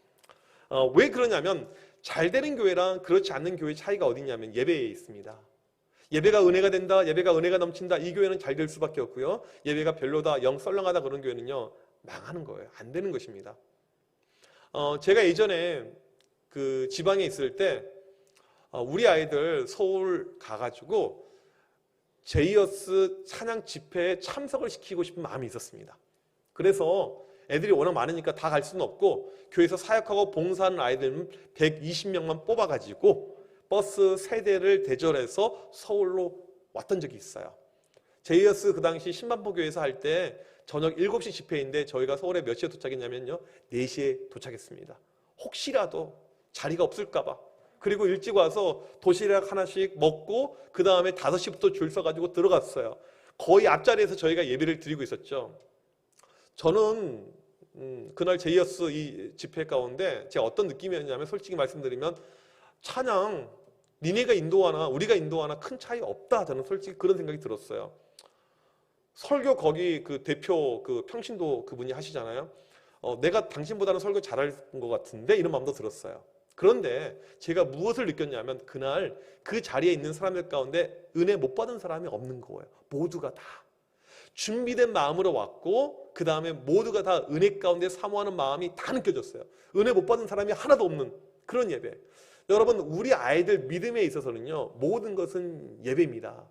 왜 그러냐면 잘 되는 교회랑 그렇지 않는 교회의 차이가 어디 있냐면 예배에 있습니다. 예배가 은혜가 된다, 예배가 은혜가 넘친다, 이 교회는 잘 될 수밖에 없고요. 예배가 별로다, 영 썰렁하다 그런 교회는요, 망하는 거예요. 안 되는 것입니다. 제가 예전에 그 지방에 있을 때 우리 아이들 서울 가가지고 제이어스 찬양 집회에 참석을 시키고 싶은 마음이 있었습니다. 그래서 애들이 워낙 많으니까 다 갈 수는 없고 교회에서 사역하고 봉사하는 아이들 120명만 뽑아가지고 버스 3대를 대절해서 서울로 왔던 적이 있어요. 제이어스 그 당시 신반포교회에서 할 때 저녁 7시 집회인데 저희가 서울에 몇 시에 도착했냐면요, 4시에 도착했습니다. 혹시라도 자리가 없을까 봐. 그리고 일찍 와서 도시락 하나씩 먹고 그 다음에 5시부터 줄 서가지고 들어갔어요. 거의 앞자리에서 저희가 예배를 드리고 있었죠. 저는 그날 제이어스 이 집회 가운데 제가 어떤 느낌이었냐면, 솔직히 말씀드리면 찬양 니네가 인도하나 우리가 인도하나 큰 차이 없다, 저는 솔직히 그런 생각이 들었어요. 설교 거기 그 대표 그 평신도 그분이 하시잖아요. 내가 당신보다는 설교 잘할 것 같은데 이런 마음도 들었어요. 그런데 제가 무엇을 느꼈냐면 그날 그 자리에 있는 사람들 가운데 은혜 못 받은 사람이 없는 거예요. 모두가 다 준비된 마음으로 왔고 그 다음에 모두가 다 은혜 가운데 사모하는 마음이 다 느껴졌어요. 은혜 못 받은 사람이 하나도 없는 그런 예배. 여러분, 우리 아이들 믿음에 있어서는요, 모든 것은 예배입니다.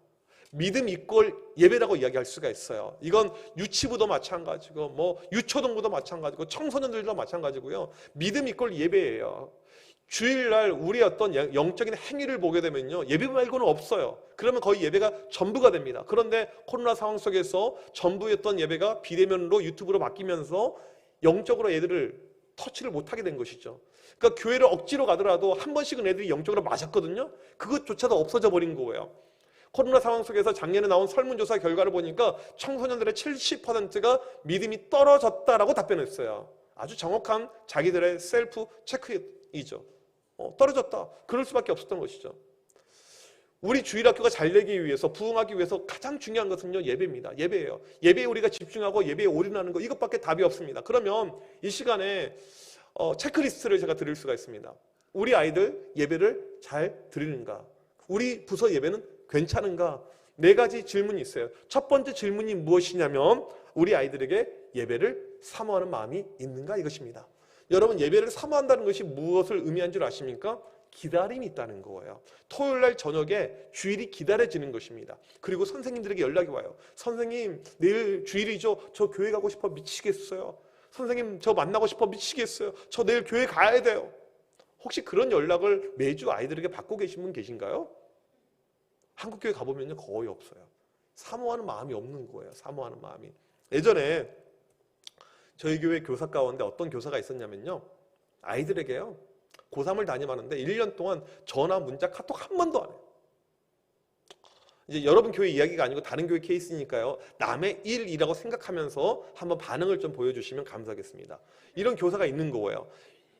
믿음 이꼴 예배라고 이야기할 수가 있어요. 이건 유치부도 마찬가지고 뭐 유초등부도 마찬가지고 청소년들도 마찬가지고요. 믿음 이꼴 예배예요. 주일날 우리 어떤 영적인 행위를 보게 되면요, 예배 말고는 없어요. 그러면 거의 예배가 전부가 됩니다. 그런데 코로나 상황 속에서 전부였던 예배가 비대면으로 유튜브로 바뀌면서 영적으로 애들을 터치를 못하게 된 것이죠. 그러니까 교회를 억지로 가더라도 한 번씩은 애들이 영적으로 맞았거든요. 그것조차도 없어져 버린 거예요. 코로나 상황 속에서 작년에 나온 설문조사 결과를 보니까 청소년들의 70%가 믿음이 떨어졌다라고 답변했어요. 아주 정확한 자기들의 셀프 체크이죠. 떨어졌다. 그럴 수밖에 없었던 것이죠. 우리 주일학교가 잘 되기 위해서, 부흥하기 위해서 가장 중요한 것은요, 예배입니다. 예배예요. 예배에 우리가 집중하고 예배에 올인하는 거, 이것밖에 답이 없습니다. 그러면 이 시간에 체크리스트를 제가 드릴 수가 있습니다. 우리 아이들 예배를 잘 드리는가? 우리 부서 예배는 괜찮은가? 4가지 질문이 있어요. 첫 번째 질문이 무엇이냐면 우리 아이들에게 예배를 사모하는 마음이 있는가, 이것입니다. 여러분, 예배를 사모한다는 것이 무엇을 의미한 줄 아십니까? 기다림이 있다는 거예요. 토요일날 저녁에 주일이 기다려지는 것입니다. 그리고 선생님들에게 연락이 와요. 선생님, 내일 주일이죠. 저 교회 가고 싶어 미치겠어요. 선생님, 저 만나고 싶어 미치겠어요. 저 내일 교회 가야 돼요. 혹시 그런 연락을 매주 아이들에게 받고 계신 분 계신가요? 한국교회 가보면요, 거의 없어요. 사모하는 마음이 없는 거예요. 사모하는 마음이. 예전에 저희 교회 교사 가운데 어떤 교사가 있었냐면요, 아이들에게요, 고3을 담임하는데 1년 동안 전화, 문자, 카톡 한 번도 안 해요. 이제 여러분 교회 이야기가 아니고 다른 교회 케이스니까요, 남의 일이라고 생각하면서 한번 반응을 좀 보여주시면 감사하겠습니다. 이런 교사가 있는 거예요.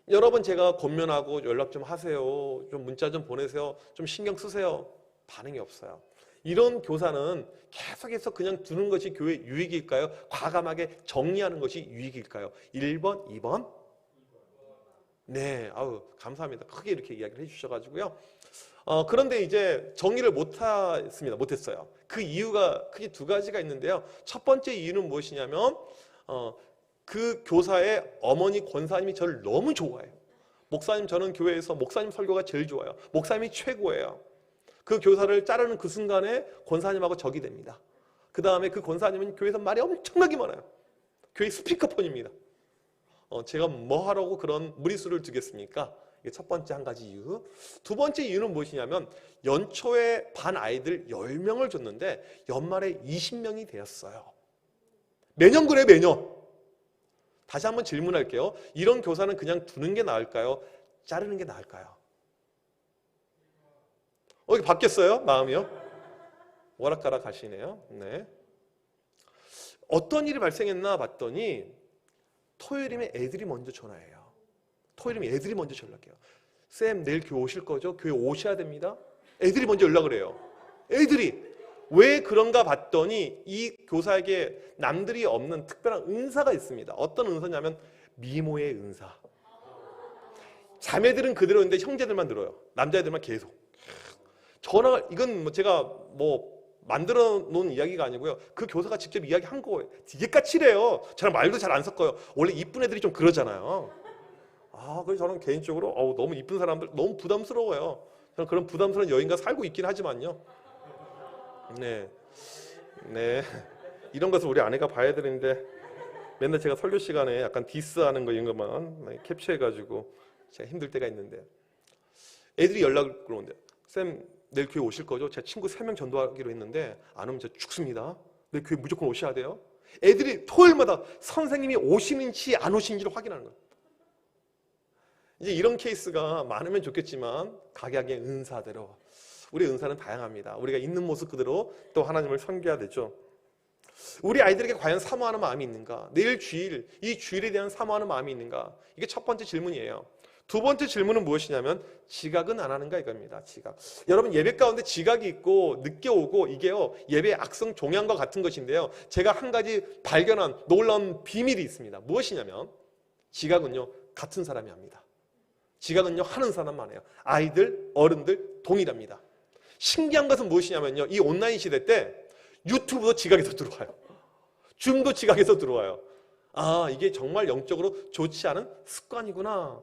여러분, 제가 권면하고 연락 좀 하세요. 좀 문자 좀 보내세요. 좀 신경 쓰세요. 반응이 없어요. 이런 교사는 계속해서 그냥 두는 것이 교회 유익일까요? 과감하게 정리하는 것이 유익일까요? 1번, 2번? 네, 아우 감사합니다. 크게 이렇게 이야기를 해주셔가지고요. 그런데 이제 정리를 못했어요. 그 이유가 크게 두 가지가 있는데요. 첫 번째 이유는 무엇이냐면 그 교사의 어머니 권사님이 저를 너무 좋아해요. 목사님, 저는 교회에서 목사님 설교가 제일 좋아요. 목사님이 최고예요. 그 교사를 자르는 그 순간에 권사님하고 적이 됩니다. 그 다음에 그 권사님은 교회에서 말이 엄청나게 많아요. 교회 스피커폰입니다. 제가 뭐 하라고 그런 무리수를 두겠습니까? 이게 첫 번째 한 가지 이유. 두 번째 이유는 무엇이냐면 연초에 반 아이들 10명을 줬는데 연말에 20명이 되었어요. 매년 그래, 매년. 다시 한번 질문할게요. 이런 교사는 그냥 두는 게 나을까요? 자르는 게 나을까요? 이게 바뀌었어요? 마음이요? 오락가락 하시네요. 네. 어떤 일이 발생했나 봤더니 토요일이면 애들이 먼저 전화해요. 토요일이면 애들이 먼저 연락해요. 쌤, 내일 교회 오실 거죠? 교회 오셔야 됩니다. 애들이 먼저 연락을 해요. 애들이. 왜 그런가 봤더니 이 교사에게 남들이 없는 특별한 은사가 있습니다. 어떤 은사냐면 미모의 은사. 자매들은 그대로 있는데 형제들만 들어요. 남자애들만 계속. 전화가, 이건 제가 만들어 놓은 이야기가 아니고요. 그 교사가 직접 이야기한 거예요. 되게 까칠해요. 저랑 말도 잘 안 섞어요. 원래 이쁜 애들이 좀 그러잖아요. 그래서 저는 개인적으로 너무 이쁜 사람들 너무 부담스러워요. 저는 그런 부담스러운 여인과 살고 있긴 하지만요. 네. 이런 것을 우리 아내가 봐야 되는데 맨날 제가 설교 시간에 약간 디스하는 거 이런 것만 캡처해가지고 제가 힘들 때가 있는데 애들이 연락을 오는데 쌤, 내일 교회 오실 거죠? 제 친구 3명 전도하기로 했는데 안 오면 저 죽습니다. 내일 교회 무조건 오셔야 돼요. 애들이 토요일마다 선생님이 오시는지 안 오시는지를 확인하는 거예요. 이제 이런 케이스가 많으면 좋겠지만 각약의 은사대로 우리 은사는 다양합니다. 우리가 있는 모습 그대로 또 하나님을 섬겨야 되죠. 우리 아이들에게 과연 사모하는 마음이 있는가? 내일 주일, 이 주일에 대한 사모하는 마음이 있는가? 이게 첫 번째 질문이에요. 두 번째 질문은 무엇이냐면 지각은 안 하는가 이겁니다. 지각. 여러분 예배 가운데 지각이 있고 늦게 오고 이게요 예배의 악성 종양과 같은 것인데요. 제가 한 가지 발견한 놀라운 비밀이 있습니다. 무엇이냐면 지각은요 같은 사람이 합니다. 지각은요 하는 사람만 해요. 아이들, 어른들 동일합니다. 신기한 것은 무엇이냐면요 이 온라인 시대 때 유튜브도 지각해서 들어와요. 줌도 지각해서 들어와요. 이게 정말 영적으로 좋지 않은 습관이구나.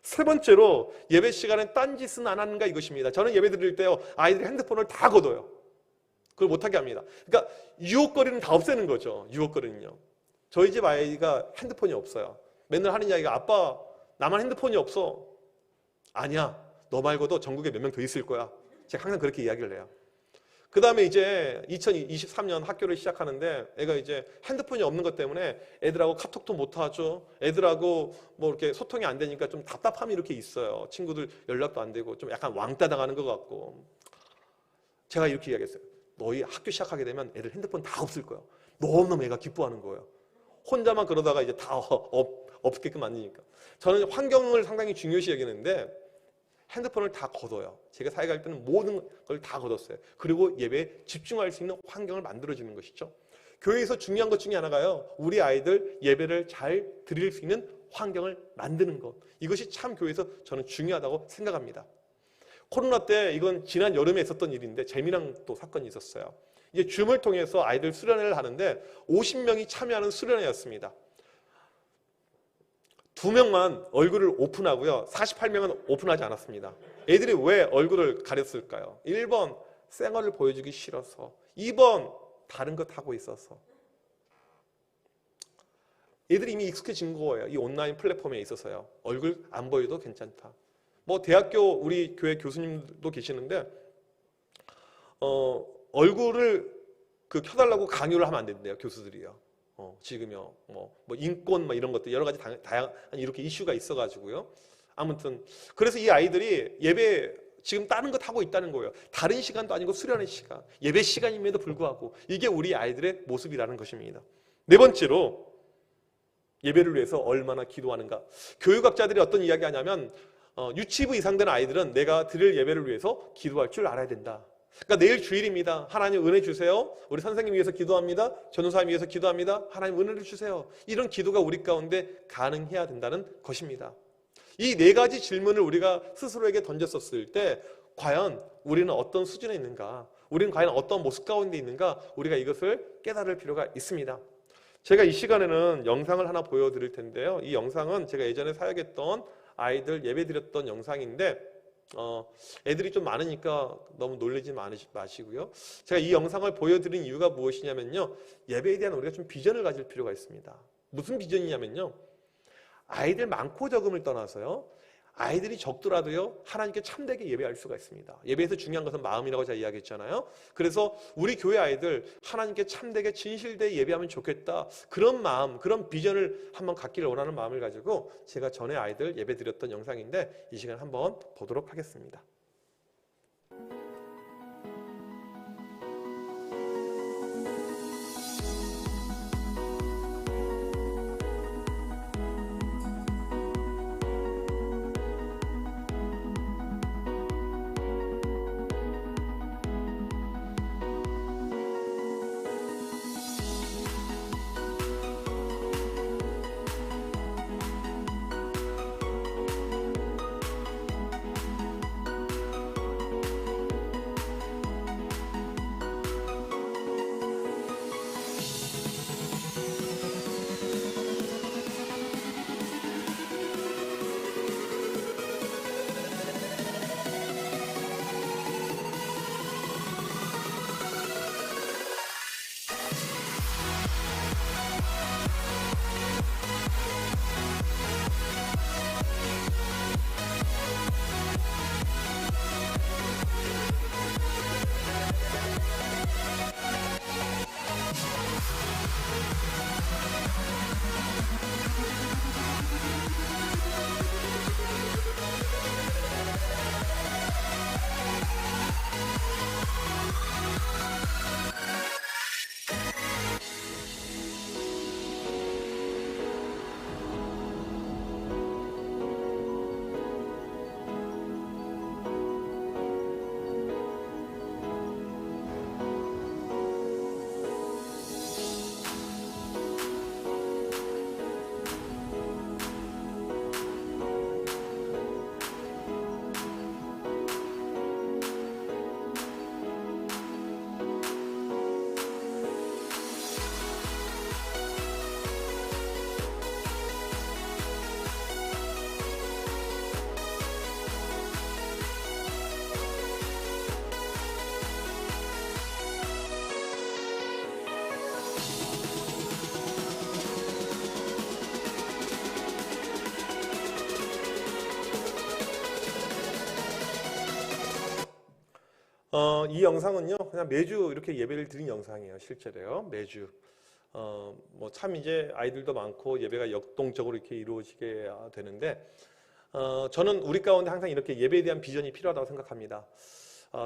세 번째로 예배 시간에 딴짓은 안 하는가 이것입니다. 저는 예배 드릴 때요 아이들이 핸드폰을 다 걷어요. 그걸 못하게 합니다. 그러니까 유혹거리는 다 없애는 거죠. 유혹거리는요. 저희 집 아이가 핸드폰이 없어요. 맨날 하는 이야기가 아빠 나만 핸드폰이 없어. 아니야. 너 말고도 전국에 몇 명 더 있을 거야. 제가 항상 그렇게 이야기를 해요. 그 다음에 이제 2023년 학교를 시작하는데 애가 이제 핸드폰이 없는 것 때문에 애들하고 카톡도 못 하죠. 애들하고 이렇게 소통이 안 되니까 좀 답답함이 이렇게 있어요. 친구들 연락도 안 되고 좀 약간 왕따 당하는 것 같고. 제가 이렇게 이야기했어요. 너희 학교 시작하게 되면 애들 핸드폰 다 없을 거야. 너무너무 애가 기뻐하는 거예요. 혼자만 그러다가 이제 다 없게끔 만드니까. 저는 환경을 상당히 중요시 여기는데 핸드폰을 다 걷어요. 제가 사회 갈 때는 모든 걸 다 걷었어요. 그리고 예배에 집중할 수 있는 환경을 만들어주는 것이죠. 교회에서 중요한 것 중에 하나가요. 우리 아이들 예배를 잘 드릴 수 있는 환경을 만드는 것. 이것이 참 교회에서 저는 중요하다고 생각합니다. 코로나 때 이건 지난 여름에 있었던 일인데 재미난 또 사건이 있었어요. 이제 줌을 통해서 아이들 수련회를 하는데 50명이 참여하는 수련회였습니다. 2명만 얼굴을 오픈하고요. 48명은 오픈하지 않았습니다. 애들이 왜 얼굴을 가렸을까요? 1번 쌩얼을 보여주기 싫어서, 2번 다른 것 하고 있어서. 애들이 이미 익숙해진 거예요. 이 온라인 플랫폼에 있어서요. 얼굴 안 보여도 괜찮다. 대학교 우리 교회 교수님도 계시는데 얼굴을 켜달라고 강요를 하면 안 된대요. 교수들이요. 지금요, 인권, 이런 것들, 여러 가지 다양한 이렇게 이슈가 있어가지고요. 아무튼, 그래서 이 아이들이 예배, 지금 다른 것 하고 있다는 거예요. 다른 시간도 아니고 수련의 시간, 예배 시간임에도 불구하고, 이게 우리 아이들의 모습이라는 것입니다. 네 번째로, 예배를 위해서 얼마나 기도하는가. 교육학자들이 어떤 이야기 하냐면, 유치부 이상 된 아이들은 내가 드릴 예배를 위해서 기도할 줄 알아야 된다. 그러니까 내일 주일입니다. 하나님 은혜 주세요. 우리 선생님 위해서 기도합니다. 전도사님 위해서 기도합니다. 하나님 은혜를 주세요. 이런 기도가 우리 가운데 가능해야 된다는 것입니다. 이 네 가지 질문을 우리가 스스로에게 던졌었을 때 과연 우리는 어떤 수준에 있는가, 우리는 과연 어떤 모습 가운데 있는가, 우리가 이것을 깨달을 필요가 있습니다. 제가 이 시간에는 영상을 하나 보여드릴 텐데요. 이 영상은 제가 예전에 사역했던 아이들 예배 드렸던 영상인데 애들이 좀 많으니까 너무 놀라지 마시고요. 제가 이 영상을 보여드린 이유가 무엇이냐면요, 예배에 대한 우리가 좀 비전을 가질 필요가 있습니다. 무슨 비전이냐면요, 아이들 많고 적음을 떠나서요, 아이들이 적더라도요 하나님께 참되게 예배할 수가 있습니다. 예배에서 중요한 것은 마음이라고 제가 이야기했잖아요. 그래서 우리 교회 아이들 하나님께 참되게 진실되게 예배하면 좋겠다, 그런 마음, 그런 비전을 한번 갖기를 원하는 마음을 가지고 제가 전에 아이들 예배 드렸던 영상인데 이 시간 한번 보도록 하겠습니다. 이 영상은요, 그냥 매주 이렇게 예배를 드린 영상이에요. 실제로요, 매주. 뭐 참 이제 아이들도 많고 예배가 역동적으로 이렇게 이루어지게 되는데, 저는 우리 가운데 항상 이렇게 예배에 대한 비전이 필요하다고 생각합니다.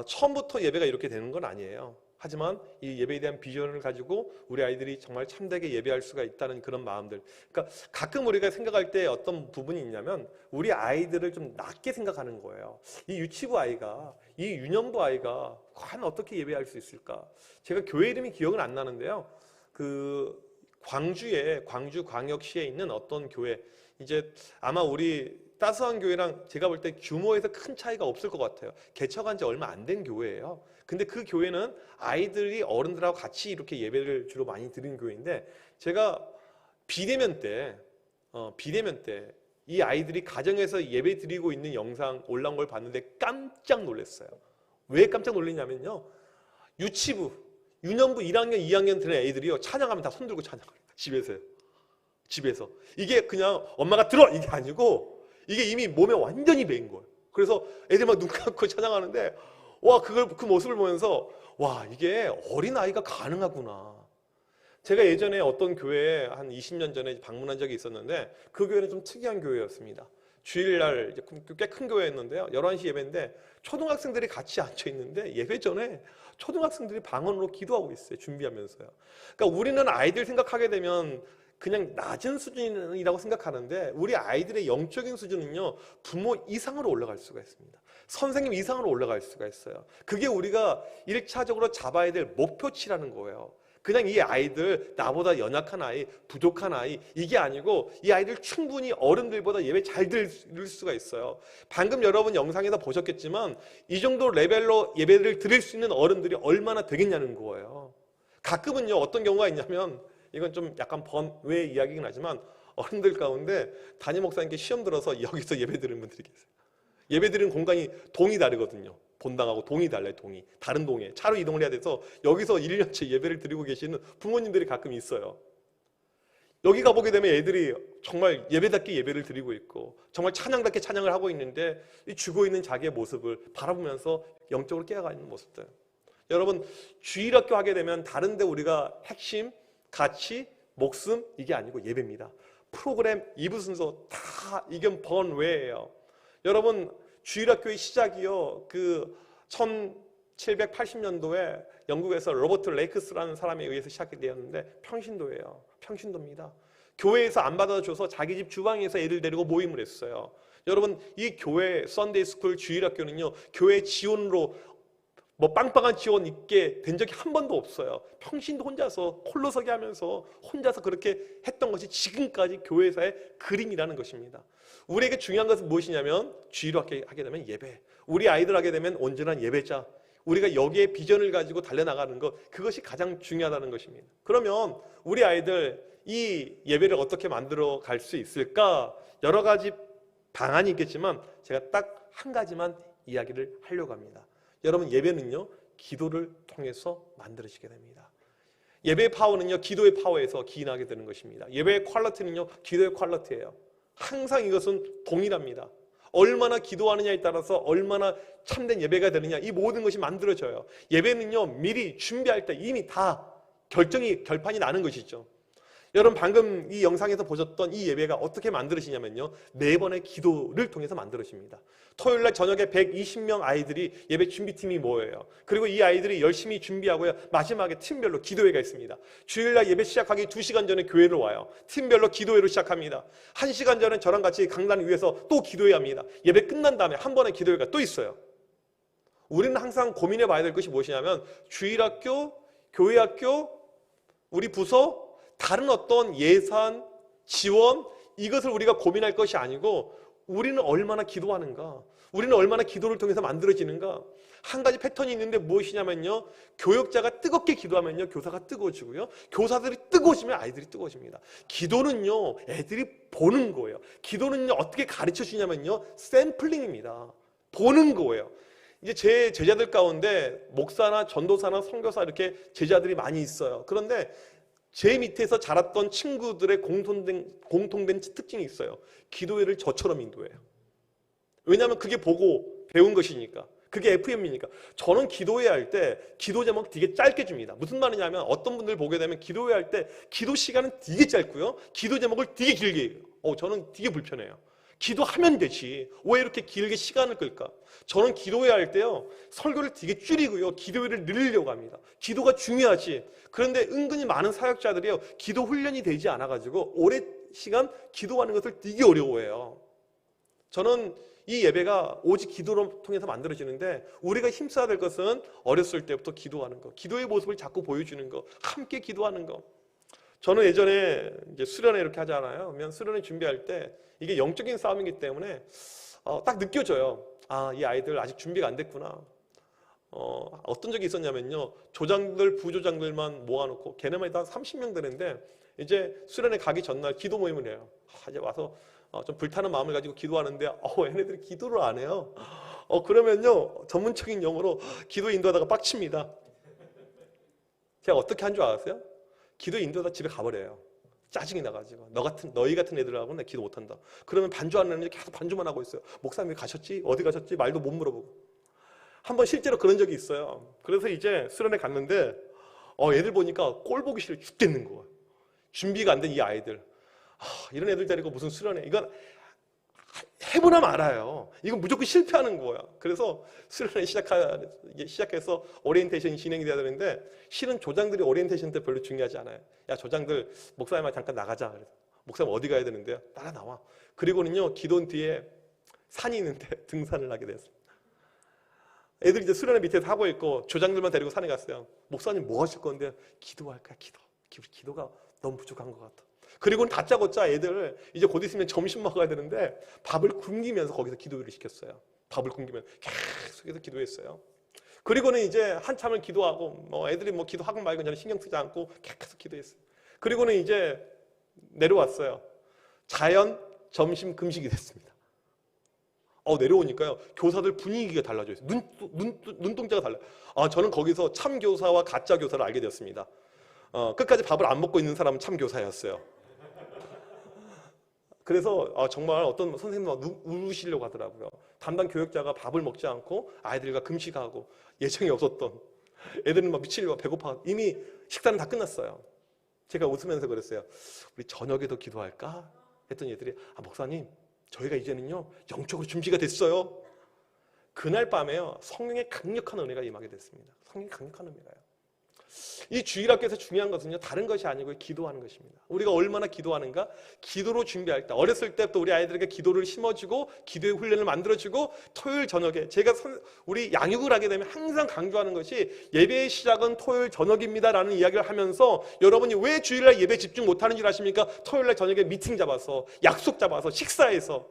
처음부터 예배가 이렇게 되는 건 아니에요. 하지만 이 예배에 대한 비전을 가지고 우리 아이들이 정말 참되게 예배할 수가 있다는 그런 마음들. 그러니까 가끔 우리가 생각할 때 어떤 부분이 있냐면 우리 아이들을 좀 낮게 생각하는 거예요. 이 유치부 아이가, 이 유년부 아이가 과연 어떻게 예배할 수 있을까? 제가 교회 이름이 기억은 안 나는데요. 그 광주 광역시에 있는 어떤 교회, 이제 아마 우리 따스한 교회랑 제가 볼 때 규모에서 큰 차이가 없을 것 같아요. 개척한 지 얼마 안 된 교회예요. 근데 그 교회는 아이들이 어른들하고 같이 이렇게 예배를 주로 많이 드리는 교회인데, 제가 비대면 때 이 아이들이 가정에서 예배 드리고 있는 영상 올라온 걸 봤는데 깜짝 놀랐어요. 왜 깜짝 놀랐냐면요, 유치부, 유년부 1학년, 2학년 되는 애들이요, 찬양하면 다 손들고 찬양해요. 집에서. 이게 그냥 엄마가 들어! 이게 아니고 이게 이미 몸에 완전히 배인 거예요. 그래서 애들 막 눈 감고 찬양하는데, 와, 그 모습을 보면서, 와, 이게 어린아이가 가능하구나. 제가 예전에 어떤 교회에 한 20년 전에 방문한 적이 있었는데, 그 교회는 좀 특이한 교회였습니다. 주일날 꽤 큰 교회였는데요. 11시 예배인데 초등학생들이 같이 앉아 있는데 예배 전에 초등학생들이 방언으로 기도하고 있어요. 준비하면서요. 그러니까 우리는 아이들 생각하게 되면 그냥 낮은 수준이라고 생각하는데, 우리 아이들의 영적인 수준은요, 부모 이상으로 올라갈 수가 있습니다. 선생님 이상으로 올라갈 수가 있어요. 그게 우리가 1차적으로 잡아야 될 목표치라는 거예요. 그냥 이 아이들, 나보다 연약한 아이, 부족한 아이, 이게 아니고 이 아이들 충분히 어른들보다 예배 잘 들을 수가 있어요. 방금 여러분 영상에서 보셨겠지만 이 정도 레벨로 예배를 드릴 수 있는 어른들이 얼마나 되겠냐는 거예요. 가끔은요, 어떤 경우가 있냐면, 이건 좀 약간 번외 이야기긴 하지만 어른들 가운데 담임 목사님께 시험 들어서 여기서 예배 드리는 분들이 계세요. 예배 드리는 공간이 동이 다르거든요. 본당하고 동이 달라요. 동이. 다른 동에 차로 이동을 해야 돼서 여기서 1년째 예배를 드리고 계시는 부모님들이 가끔 있어요. 여기 가보게 되면 애들이 정말 예배답게 예배를 드리고 있고 정말 찬양답게 찬양을 하고 있는데 이 죽어있는 자기의 모습을 바라보면서 영적으로 깨어가는 모습들. 여러분, 주일학교 하게 되면 다른 데 우리가 핵심, 가치, 목숨 이게 아니고 예배입니다. 프로그램, 2부 순서 다 이건 번외예요. 여러분, 주일학교의 시작이요, 그 1780년도에 영국에서 로버트 레이크스라는 사람에 의해서 시작이 되었는데 평신도예요. 평신도입니다. 교회에서 안 받아줘서 자기 집 주방에서 애들 데리고 모임을 했어요. 여러분, 이 교회 썬데이 스쿨 주일학교는요, 교회 지원으로 뭐 빵빵한 지원 있게 된 적이 한 번도 없어요. 평신도 혼자서 홀로서기 하면서 혼자서 그렇게 했던 것이 지금까지 교회사의 그림이라는 것입니다. 우리에게 중요한 것은 무엇이냐면 주일학교 하게 되면 예배, 우리 아이들 하게 되면 온전한 예배자, 우리가 여기에 비전을 가지고 달려나가는 것, 그것이 가장 중요하다는 것입니다. 그러면 우리 아이들 이 예배를 어떻게 만들어 갈 수 있을까? 여러 가지 방안이 있겠지만 제가 딱 한 가지만 이야기를 하려고 합니다. 여러분, 예배는요, 기도를 통해서 만들어지게 됩니다. 예배의 파워는요, 기도의 파워에서 기인하게 되는 것입니다. 예배의 퀄리티는요, 기도의 퀄리티예요. 항상 이것은 동일합니다. 얼마나 기도하느냐에 따라서 얼마나 참된 예배가 되느냐, 이 모든 것이 만들어져요. 예배는요, 미리 준비할 때 이미 다 결판이 나는 것이죠. 여러분, 방금 이 영상에서 보셨던 이 예배가 어떻게 만들어지냐면요, 4번의 기도를 통해서 만들어집니다. 토요일날 저녁에 120명 아이들이 예배 준비팀이 모여요. 그리고 이 아이들이 열심히 준비하고요, 마지막에 팀별로 기도회가 있습니다. 주일날 예배 시작하기 2시간 전에 교회를 와요. 팀별로 기도회로 시작합니다. 1시간 전에 저랑 같이 강단 위에서 또 기도회 합니다. 예배 끝난 다음에 한 번의 기도회가 또 있어요. 우리는 항상 고민해 봐야 될 것이 무엇이냐면 주일학교, 교회학교, 우리 부서, 다른 어떤 예산, 지원, 이것을 우리가 고민할 것이 아니고 우리는 얼마나 기도하는가, 우리는 얼마나 기도를 통해서 만들어지는가. 한 가지 패턴이 있는데 무엇이냐면요, 교역자가 뜨겁게 기도하면요, 교사가 뜨거워지고요, 교사들이 뜨거워지면 아이들이 뜨거워집니다. 기도는요, 애들이 보는 거예요. 기도는요, 어떻게 가르쳐 주냐면요, 샘플링입니다. 보는 거예요. 이제 제 제자들 가운데 목사나 전도사나 선교사 이렇게 제자들이 많이 있어요. 그런데 제 밑에서 자랐던 친구들의 공통된 특징이 있어요. 기도회를 저처럼 인도해요. 왜냐하면 그게 보고 배운 것이니까. 그게 FM이니까. 저는 기도회 할 때 기도 제목 되게 짧게 줍니다. 무슨 말이냐면 어떤 분들 보게 되면 기도회 할 때 기도 시간은 되게 짧고요, 기도 제목을 되게 길게 해요. 저는 되게 불편해요. 기도하면 되지, 왜 이렇게 길게 시간을 끌까? 저는 기도회 할 때요, 설교를 되게 줄이고요, 기도회를 늘리려고 합니다. 기도가 중요하지. 그런데 은근히 많은 사역자들이요, 기도 훈련이 되지 않아가지고 오래 시간 기도하는 것을 되게 어려워해요. 저는 이 예배가 오직 기도를 통해서 만들어지는데 우리가 힘써야 될 것은 어렸을 때부터 기도하는 것, 기도의 모습을 자꾸 보여주는 것, 함께 기도하는 것. 저는 예전에 이제 수련회 이렇게 하잖아요. 그러면 수련회 준비할 때 이게 영적인 싸움이기 때문에 딱 느껴져요. 아, 이 아이들 아직 준비가 안 됐구나. 어떤 적이 있었냐면요, 조장들, 부조장들만 모아놓고 걔네만 다 30명 되는데 이제 수련회 가기 전날 기도 모임을 해요. 이제 와서 좀 불타는 마음을 가지고 기도하는데 얘네들이 기도를 안 해요. 그러면요, 전문적인 용어로 기도 인도하다가 빡칩니다. 제가 어떻게 한 줄 알았어요? 기도 인도하다 집에 가버려요. 짜증이 나가지고 너희 같은 애들하고는 나 기도 못한다. 그러면 반주하는 애들이 계속 반주만 하고 있어요. 목사님이 가셨지? 어디 가셨지? 말도 못 물어보고. 한번 실제로 그런 적이 있어요. 그래서 이제 수련회 갔는데 애들 보니까 꼴 보기 싫어 죽겠는 거예요. 준비가 안 된 이 아이들. 이런 애들 데리고 무슨 수련회. 이건 해보나 말아요. 이건 무조건 실패하는 거야. 그래서 수련회 시작해서 오리엔테이션이 진행이 돼야 되는데 실은 조장들이 오리엔테이션 때 별로 중요하지 않아요. 야, 조장들 목사님아 잠깐 나가자. 그래서 목사님 어디 가야 되는데요? 따라 나와. 그리고는요, 기도원 뒤에 산이 있는데 등산을 하게 됐습니다. 애들이 이제 수련회 밑에서 하고 있고 조장들만 데리고 산에 갔어요. 목사님 뭐 하실 건데? 기도할까? 기도가 너무 부족한 것 같아. 그리고는 다짜고짜 애들 이제 곧 있으면 점심 먹어야 되는데 밥을 굶기면서 거기서 기도를 시켰어요. 밥을 굶기면 계속해서 기도했어요. 그리고는 이제 한참을 기도하고 뭐 애들이 뭐 기도하고 말고 저는 신경 쓰지 않고 계속 기도했어요. 그리고는 이제 내려왔어요. 자연 점심 금식이 됐습니다. 내려오니까요. 교사들 분위기가 달라져 있어요. 눈동자가 달라요. 저는 거기서 참 교사와 가짜 교사를 알게 되었습니다. 끝까지 밥을 안 먹고 있는 사람은 참 교사였어요. 그래서 정말 어떤 선생님은 우시려고 하더라고요. 담당 교육자가 밥을 먹지 않고 아이들과 금식하고 예정이 없었던 애들은 막 미치려고 배고파 이미 식사는 다 끝났어요. 제가 웃으면서 그랬어요. 우리 저녁에도 기도할까? 했더니 애들이 목사님 저희가 이제는요 영적으로 준비가 됐어요. 그날 밤에요 성령의 강력한 은혜가 임하게 됐습니다. 성령의 강력한 은혜가요. 이 주일학교에서 중요한 것은요 다른 것이 아니고 기도하는 것입니다. 우리가 얼마나 기도하는가? 기도로 준비할 때 어렸을 때부터 우리 아이들에게 기도를 심어주고 기도의 훈련을 만들어주고 토요일 저녁에 제가 우리 양육을 하게 되면 항상 강조하는 것이 예배의 시작은 토요일 저녁입니다 라는 이야기를 하면서 여러분이 왜 주일날 예배 집중 못하는 줄 아십니까? 토요일날 저녁에 미팅 잡아서 약속 잡아서 식사해서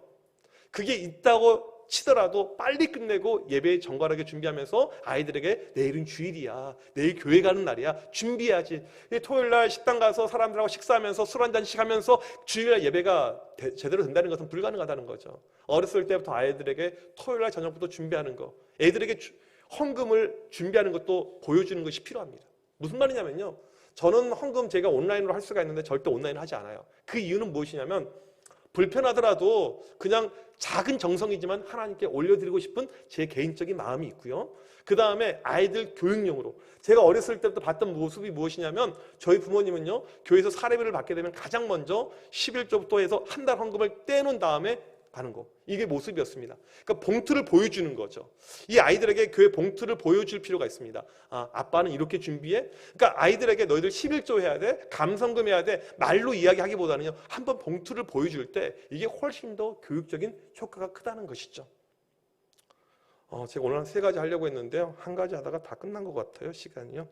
그게 있다고 치더라도 빨리 끝내고 예배에 정갈하게 준비하면서 아이들에게 내일은 주일이야, 내일 교회 가는 날이야, 준비해야지. 토요일날 식당 가서 사람들하고 식사하면서 술 한잔씩 하면서 주일날 예배가 제대로 된다는 것은 불가능하다는 거죠. 어렸을 때부터 아이들에게 토요일날 저녁부터 준비하는 거, 애들에게 헌금을 준비하는 것도 보여주는 것이 필요합니다. 무슨 말이냐면요, 저는 헌금 제가 온라인으로 할 수가 있는데 절대 온라인을 하지 않아요. 그 이유는 무엇이냐면 불편하더라도 그냥 작은 정성이지만 하나님께 올려드리고 싶은 제 개인적인 마음이 있고요. 그 다음에 아이들 교육용으로 제가 어렸을 때부터 봤던 모습이 무엇이냐면 저희 부모님은요 교회에서 사례비를 받게 되면 가장 먼저 11조부터 해서 한 달 헌금을 떼놓은 다음에 가는 거, 이게 모습이었습니다. 그러니까 봉투를 보여주는 거죠. 이 아이들에게 교회 봉투를 보여줄 필요가 있습니다. 아빠는 이렇게 준비해. 그러니까 아이들에게 너희들 11조 해야 돼, 감성금 해야 돼, 말로 이야기하기보다는요 한번 봉투를 보여줄 때 이게 훨씬 더 교육적인 효과가 크다는 것이죠. 제가 오늘 한 3가지 하려고 했는데요 한 가지 하다가 다 끝난 것 같아요. 시간이요.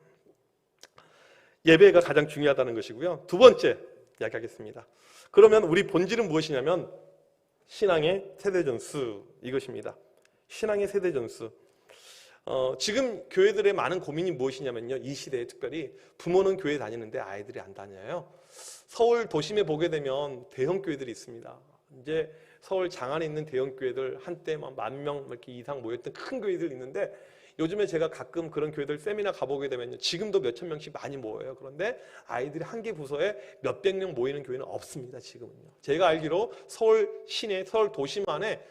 예배가 가장 중요하다는 것이고요. 두 번째 이야기하겠습니다. 그러면 우리 본질은 무엇이냐면 신앙의 세대전수, 이것입니다. 신앙의 세대전수. 지금 교회들의 많은 고민이 무엇이냐면요, 이 시대에 특별히 부모는 교회 다니는데 아이들이 안 다녀요. 서울 도심에 보게 되면 대형 교회들이 있습니다. 이제 서울 장안에 있는 대형 교회들, 한때 10,000명 이렇게 이상 모였던 큰 교회들 있는데 요즘에 제가 가끔 그런 교회들 세미나 가보게 되면요 지금도 몇천 명씩 많이 모여요. 그런데 아이들이 한 개 부서에 몇백 명 모이는 교회는 없습니다. 지금은요. 제가 알기로 서울 시내, 서울 도심 안에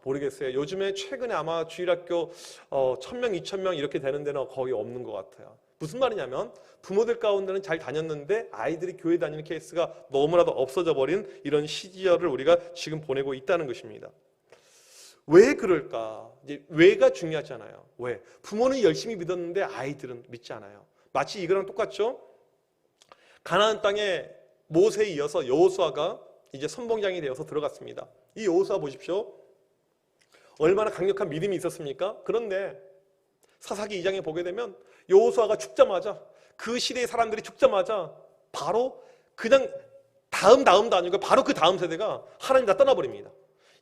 모르겠어요. 요즘에 최근에 아마 주일학교 1,000명, 2,000명 이렇게 되는 데는 거의 없는 것 같아요. 무슨 말이냐면 부모들 가운데는 잘 다녔는데 아이들이 교회 다니는 케이스가 너무나도 없어져 버린 이런 시절을 우리가 지금 보내고 있다는 것입니다. 왜 그럴까? 이제 왜가 중요하잖아요. 왜? 부모는 열심히 믿었는데 아이들은 믿지 않아요. 마치 이거랑 똑같죠? 가나안 땅에 모세에 이어서 여호수아가 이제 선봉장이 되어서 들어갔습니다. 이 여호수아 보십시오. 얼마나 강력한 믿음이 있었습니까? 그런데 사사기 2장에 보게 되면 여호수아가 죽자마자, 그 시대의 사람들이 죽자마자 바로 그냥 다음도 아니고 바로 그 다음 세대가 하나님 다 떠나버립니다.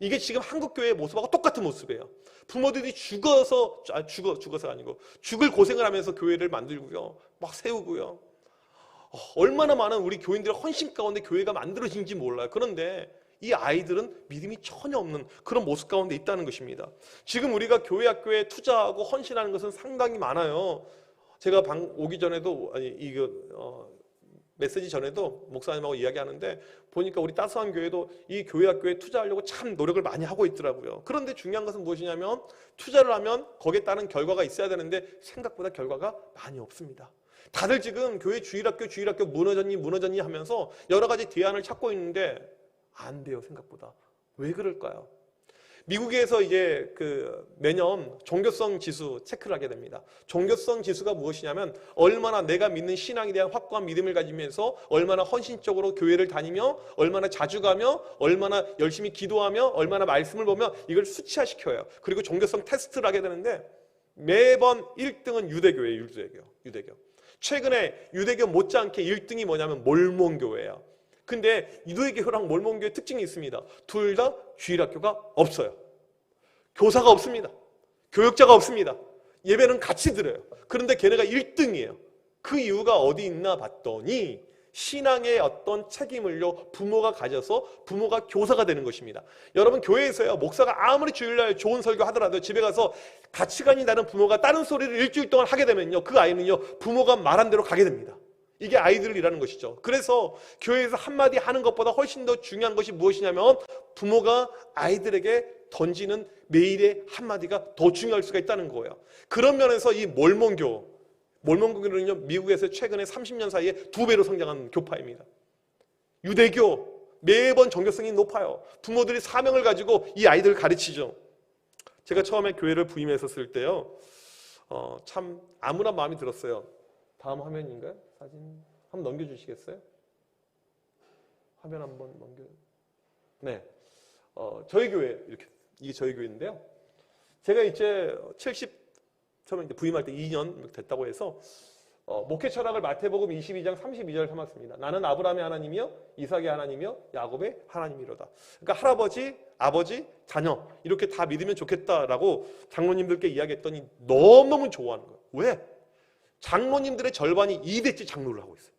이게 지금 한국교회의 모습하고 똑같은 모습이에요. 부모들이 죽어서가 아니고 죽을 고생을 하면서 교회를 만들고요, 막 세우고요. 얼마나 많은 우리 교인들의 헌신 가운데 교회가 만들어진지 몰라요. 그런데 이 아이들은 믿음이 전혀 없는 그런 모습 가운데 있다는 것입니다. 지금 우리가 교회 학교에 투자하고 헌신하는 것은 상당히 많아요. 제가 오기 전에도 메시지 전에도 목사님하고 이야기하는데 보니까 우리 따스한 교회도 이 교회 학교에 투자하려고 참 노력을 많이 하고 있더라고요. 그런데 중요한 것은 무엇이냐면 투자를 하면 거기에 따른 결과가 있어야 되는데 생각보다 결과가 많이 없습니다. 다들 지금 교회 주일학교 무너졌니 하면서 여러 가지 대안을 찾고 있는데 안 돼요. 생각보다. 왜 그럴까요? 미국에서 이제 매년 종교성 지수 체크를 하게 됩니다. 종교성 지수가 무엇이냐면 얼마나 내가 믿는 신앙에 대한 확고한 믿음을 가지면서 얼마나 헌신적으로 교회를 다니며 얼마나 자주 가며 얼마나 열심히 기도하며 얼마나 말씀을 보며 이걸 수치화시켜요. 그리고 종교성 테스트를 하게 되는데 매번 1등은 유대교예요. 유대교. 최근에 유대교 못지않게 1등이 뭐냐면 몰몬교회예요. 근데 유대교랑 몰몬교의 특징이 있습니다. 둘 다 주일학교가 없어요. 교사가 없습니다. 교육자가 없습니다. 예배는 같이 드려요. 그런데 걔네가 1등이에요. 그 이유가 어디 있나 봤더니 신앙의 어떤 책임을요 부모가 가져서 부모가 교사가 되는 것입니다. 여러분 교회에서요 목사가 아무리 주일날 좋은 설교 하더라도 집에 가서 가치관이 다른 부모가 다른 소리를 일주일 동안 하게 되면요 그 아이는요 부모가 말한 대로 가게 됩니다. 이게 아이들이라는 것이죠. 그래서 교회에서 한마디 하는 것보다 훨씬 더 중요한 것이 무엇이냐면 부모가 아이들에게 던지는 매일의 한마디가 더 중요할 수가 있다는 거예요. 그런 면에서 이 몰몬교는요 미국에서 최근에 30년 사이에 2배로 성장한 교파입니다. 유대교 매번 정교성이 높아요. 부모들이 사명을 가지고 이 아이들을 가르치죠. 제가 처음에 교회를 부임했었을 때요 참 아무런 마음이 들었어요. 다음 화면인가요? 사진 한번 넘겨주시겠어요? 화면 한번 넘겨. 네, 저희 교회 이게 저희 교회인데요. 제가 이제 처음에 이제 부임할 때 2년 됐다고 해서 목회 철학을 마태복음 22장 32절 삼았습니다. 나는 아브라함의 하나님이요 이삭의 하나님이요 야곱의 하나님이로다. 그러니까 할아버지, 아버지, 자녀 이렇게 다 믿으면 좋겠다라고 장로님들께 이야기했더니 너무너무 좋아하는 거예요. 왜? 장로님들의 절반이 2대째 장로를 하고 있어요.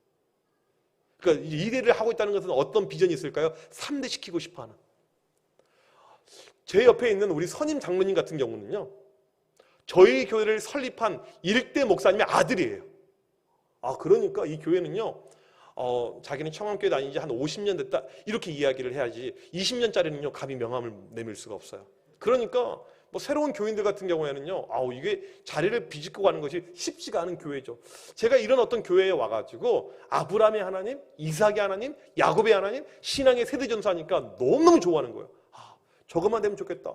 그러니까 2대를 하고 있다는 것은 어떤 비전이 있을까요? 3대 시키고 싶어하는. 제 옆에 있는 우리 선임 장로님 같은 경우는요. 저희 교회를 설립한 1대 목사님의 아들이에요. 그러니까 이 교회는요. 자기는 청암교회 다닌 지 한 50년 됐다. 이렇게 이야기를 해야지 20년짜리는요. 감히 명함을 내밀 수가 없어요. 그러니까 뭐 새로운 교인들 같은 경우에는요. 이게 자리를 비집고 가는 것이 쉽지가 않은 교회죠. 제가 이런 어떤 교회에 와가지고 아브라함의 하나님, 이삭의 하나님, 야곱의 하나님, 신앙의 세대 전수하니까 너무너무 좋아하는 거예요. 저것만 되면 좋겠다.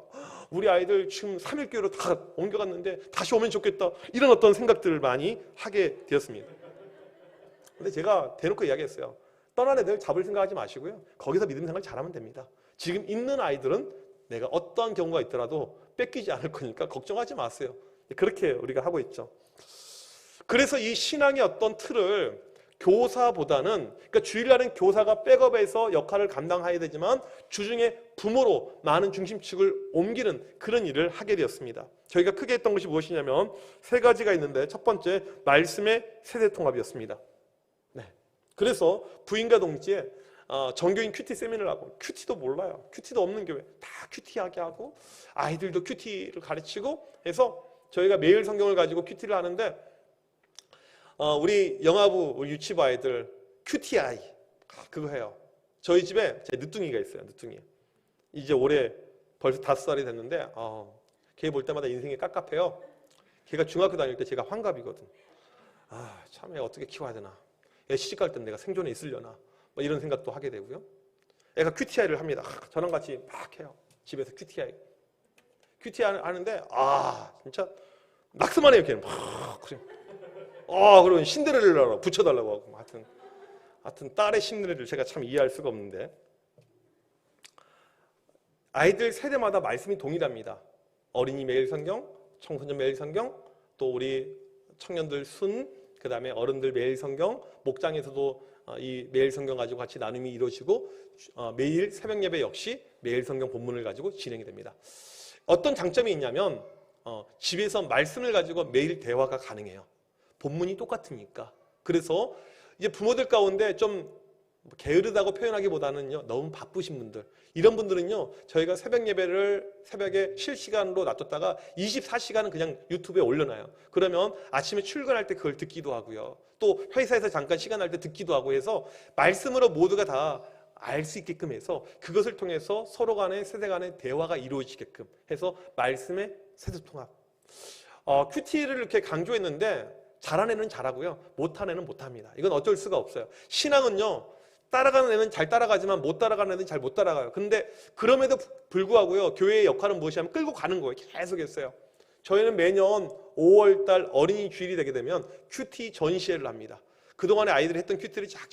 우리 아이들 지금 3일교회로 다 옮겨갔는데 다시 오면 좋겠다. 이런 어떤 생각들을 많이 하게 되었습니다. 근데 제가 대놓고 이야기했어요. 떠난 애들 잡을 생각하지 마시고요. 거기서 믿음 생활 잘하면 됩니다. 지금 있는 아이들은 내가 어떠한 경우가 있더라도 뺏기지 않을 거니까 걱정하지 마세요. 그렇게 우리가 하고 있죠. 그래서 이 신앙의 어떤 틀을 교사보다는 그러니까 주일날은 교사가 백업해서 역할을 감당해야 되지만 주중에 부모로 많은 중심축을 옮기는 그런 일을 하게 되었습니다. 저희가 크게 했던 것이 무엇이냐면 3가지가 있는데 첫 번째 말씀의 세대통합이었습니다. 네. 그래서 부인과 동지에 정교인 큐티 세미나를 하고 큐티도 몰라요. 큐티도 없는 교회 다 큐티하게 하고 아이들도 큐티를 가르치고 해서 저희가 매일 성경을 가지고 큐티를 하는데 우리 영아부 우리 유치부 아이들 큐티아이 그거 해요. 저희 집에 제 늦둥이가 있어요. 늦둥이 이제 올해 벌써 5살이 됐는데 걔 볼 때마다 인생이 깝깝해요. 걔가 중학교 다닐 때 제가 환갑이거든. 참 애 어떻게 키워야 되나. 애 시집갈 땐 내가 생존에 있으려나 뭐 이런 생각도 하게 되고요. 애가 큐티아이를 합니다. 저랑 같이 막 해요. 집에서 큐티아이 하는데 진짜 낙서만 해요. 걔는 막 그래. 그러면 신데렐라로 붙여달라고 하고 하여튼 딸의 신데렐라를 제가 참 이해할 수가 없는데 아이들 세대마다 말씀이 동일합니다. 어린이 매일 성경, 청소년 매일 성경, 또 우리 청년들 그 다음에 어른들 매일 성경, 목장에서도 이 매일 성경 가지고 같이 나눔이 이루어지고 매일 새벽 예배 역시 매일 성경 본문을 가지고 진행이 됩니다. 어떤 장점이 있냐면 집에서 말씀을 가지고 매일 대화가 가능해요. 본문이 똑같으니까. 그래서 이제 부모들 가운데 좀 게으르다고 표현하기보다는요 너무 바쁘신 분들 이런 분들은요 저희가 새벽 예배를 새벽에 실시간으로 놔뒀다가 24시간은 그냥 유튜브에 올려놔요. 그러면 아침에 출근할 때 그걸 듣기도 하고요. 또 회사에서 잠깐 시간 날 때 듣기도 하고 해서 말씀으로 모두가 다 알 수 있게끔 해서 그것을 통해서 서로 간의 세대 간의 대화가 이루어지게끔 해서 말씀의 세대통합. 큐티를 이렇게 강조했는데 잘하는 애는 잘하고요. 못하는 애는 못합니다. 이건 어쩔 수가 없어요. 신앙은요. 따라가는 애는 잘 따라가지만 못 따라가는 애는 잘 못 따라가요. 그런데 그럼에도 불구하고요. 교회의 역할은 무엇이냐면 끌고 가는 거예요. 계속 했어요. 저희는 매년 5월달 어린이 주일이 되게 되면 큐티 전시회를 합니다. 그동안에 아이들이 했던 큐티를 쫙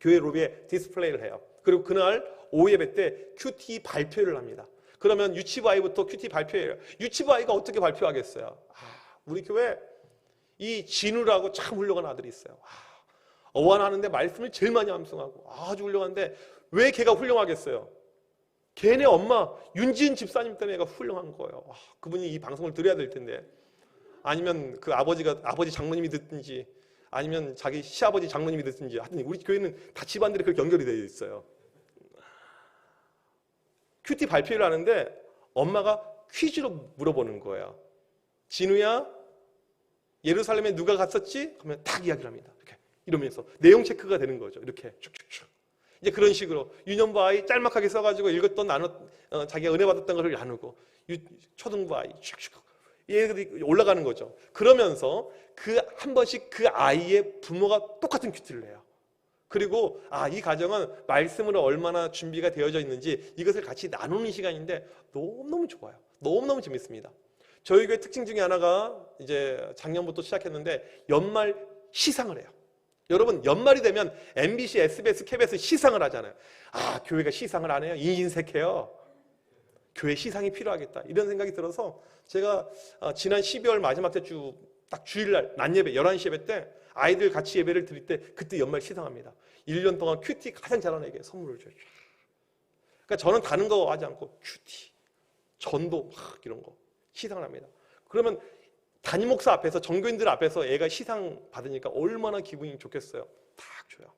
교회 로비에 디스플레이를 해요. 그리고 그날 오후 예배 때 큐티 발표를 합니다. 그러면 유치부 아이부터 큐티 발표해요. 유치부 아이가 어떻게 발표하겠어요? 우리 교회 이 진우라고 참 훌륭한 아들이 있어요. 어원하는데 말씀을 제일 많이 암송하고 아주 훌륭한데 왜 걔가 훌륭하겠어요? 걔네 엄마 윤지은 집사님 때문에 얘가 훌륭한 거예요. 그분이 이 방송을 들어야 될 텐데, 아니면 그 아버지 장로님이 듣든지 아니면 자기 시아버지 장로님이 듣든지, 하여튼 우리 교회는 다 집안들이 그렇게 연결이 되어 있어요. 큐티 발표를 하는데 엄마가 퀴즈로 물어보는 거예요. 진우야, 예루살렘에 누가 갔었지? 그러면 딱 이야기를 합니다. 이렇게 이러면서 내용 체크가 되는 거죠. 이렇게 쭉쭉쭉. 이제 그런 식으로 유년부 아이 짤막하게 써가지고 읽었던 자기가 은혜 받았던 것을 나누고, 초등부 아이 쭉쭉 얘들이 올라가는 거죠. 그러면서 그 한 번씩 그 아이의 부모가 똑같은 큐티를 해요. 그리고 이 가정은 말씀으로 얼마나 준비가 되어져 있는지 이것을 같이 나누는 시간인데 너무너무 좋아요. 너무너무 재밌습니다. 저희 교회 특징 중에 하나가 이제 작년부터 시작했는데 연말 시상을 해요. 여러분, 연말이 되면 MBC, SBS, KBS 시상을 하잖아요. 교회가 시상을 안 해요? 인색해요. 교회 시상이 필요하겠다, 이런 생각이 들어서 제가 지난 12월 마지막 주 딱 주일날 낮예배 11시 예배 때 아이들 같이 예배를 드릴 때 그때 연말 시상합니다. 1년 동안 큐티 가장 잘하는 애에게 선물을 줘요. 그러니까 저는 다른 거 하지 않고 큐티, 전도 이런 거 시상을 합니다. 그러면 담임 목사 앞에서, 정교인들 앞에서 애가 시상 받으니까 얼마나 기분이 좋겠어요. 딱 줘요.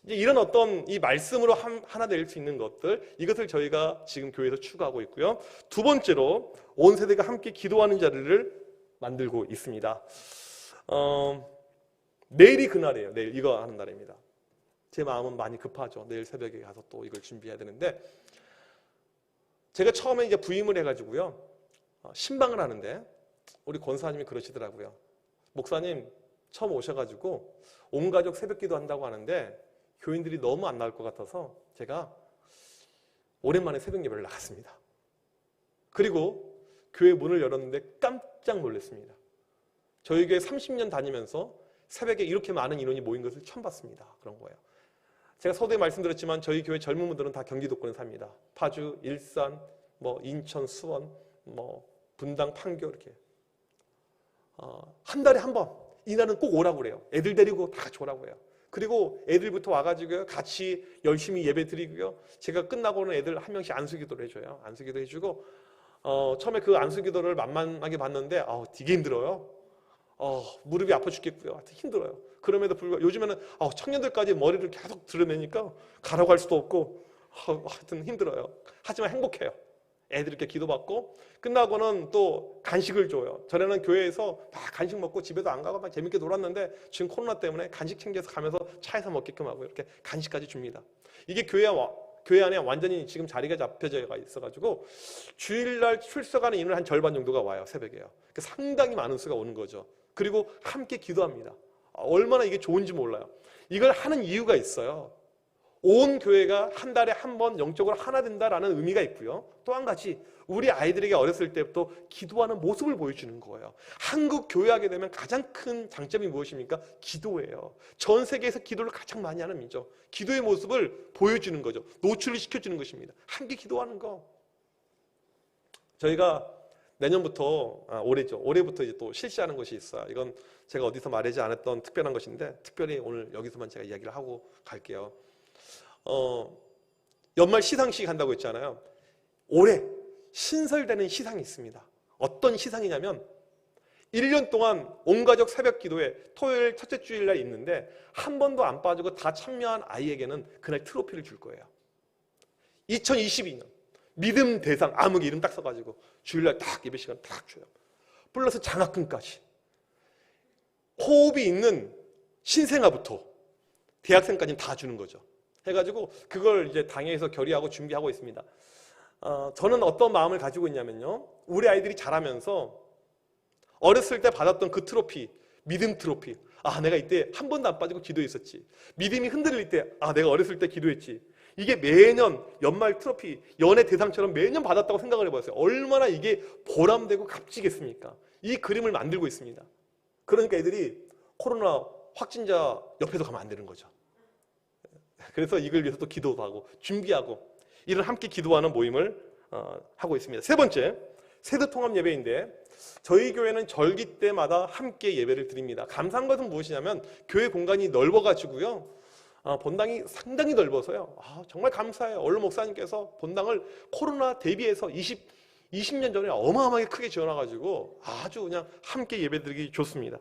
이제 이런 어떤 이 말씀으로 하나 될 수 있는 것들, 이것을 저희가 지금 교회에서 추구하고 있고요. 두 번째로 온 세대가 함께 기도하는 자리를 만들고 있습니다. 내일이 그날이에요. 내일 이거 하는 날입니다. 제 마음은 많이 급하죠. 내일 새벽에 가서 또 이걸 준비해야 되는데, 제가 처음에 이제 부임을 해가지고요, 신방을 하는데 우리 권사님이 그러시더라고요. 목사님, 처음 오셔가지고 온 가족 새벽 기도 한다고 하는데 교인들이 너무 안 나올 것 같아서 제가 오랜만에 새벽 예배를 나갔습니다. 그리고 교회 문을 열었는데 깜짝 놀랐습니다. 저희 교회 30년 다니면서 새벽에 이렇게 많은 인원이 모인 것을 처음 봤습니다. 그런 거예요. 제가 서두에 말씀드렸지만 저희 교회 젊은 분들은 다 경기도권에 삽니다. 파주, 일산, 인천, 수원, 분당, 판교 이렇게. 한 달에 한 번 이날은 꼭 오라고 그래요. 애들 데리고 다 같이 오라고 해요. 그리고 애들부터 와가지고 같이 열심히 예배 드리고요. 제가 끝나고는 애들 한 명씩 안수기도를 해줘요. 안수기도 해주고, 처음에 그 안수기도를 만만하게 봤는데 되게 힘들어요. 무릎이 아파 죽겠고요. 하여튼 힘들어요. 그럼에도 불구하고 요즘에는 청년들까지 머리를 계속 드러내니까 가라고 할 수도 없고 하여튼 힘들어요. 하지만 행복해요. 애들 이렇게 기도받고 끝나고는 또 간식을 줘요. 전에는 교회에서 막 간식 먹고 집에도 안 가고 막 재밌게 놀았는데 지금 코로나 때문에 간식 챙겨서 가면서 차에서 먹게끔 하고 이렇게 간식까지 줍니다. 이게 교회 안에 완전히 지금 자리가 잡혀져 있어가지고 주일날 출석하는 인원 한 절반 정도가 와요. 새벽에요. 그러니까 상당히 많은 수가 오는 거죠. 그리고 함께 기도합니다. 얼마나 이게 좋은지 몰라요. 이걸 하는 이유가 있어요. 온 교회가 한 달에 한 번 영적으로 하나 된다라는 의미가 있고요. 또 한 가지, 우리 아이들에게 어렸을 때부터 기도하는 모습을 보여주는 거예요. 한국 교회하게 되면 가장 큰 장점이 무엇입니까? 기도예요. 전 세계에서 기도를 가장 많이 하는 민족. 기도의 모습을 보여주는 거죠. 노출을 시켜주는 것입니다. 함께 기도하는 거. 저희가 내년부터, 올해부터 이제 또 실시하는 것이 있어요. 이건 제가 어디서 말하지 않았던 특별한 것인데 특별히 오늘 여기서만 제가 이야기를 하고 갈게요. 연말 시상식 한다고 했잖아요. 올해 신설되는 시상이 있습니다. 어떤 시상이냐면 1년 동안 온 가족 새벽 기도에 토요일 첫째 주일날 있는데 한 번도 안 빠지고 다 참여한 아이에게는 그날 트로피를 줄 거예요. 2022년 믿음 대상 암흑 이름 딱 써가지고 주일날 딱 예배 시간 딱 줘요. 플러스 장학금까지. 호흡이 있는 신생아부터 대학생까지는 다 주는 거죠. 해가지고 그걸 이제 당회에서 결의하고 준비하고 있습니다. 저는 어떤 마음을 가지고 있냐면요, 우리 아이들이 자라면서 어렸을 때 받았던 그 트로피, 믿음 트로피, 내가 이때 한 번도 안 빠지고 기도했었지. 믿음이 흔들릴 때 내가 어렸을 때 기도했지. 이게 매년 연말 트로피, 연애 대상처럼 매년 받았다고 생각을 해봤어요. 얼마나 이게 보람되고 값지겠습니까? 이 그림을 만들고 있습니다. 그러니까 애들이 코로나 확진자 옆에서 가면 안 되는 거죠. 그래서 이걸 위해서 또 기도도 하고 준비하고 이런 함께 기도하는 모임을 하고 있습니다. 세 번째, 세대 통합 예배인데 저희 교회는 절기 때마다 함께 예배를 드립니다. 감사한 것은 무엇이냐면 교회 공간이 넓어가지고요. 본당이 상당히 넓어서요. 정말 감사해요. 얼른 목사님께서 본당을 코로나 대비해서 20년 전에 어마어마하게 크게 지어놔가지고 아주 그냥 함께 예배드리기 좋습니다.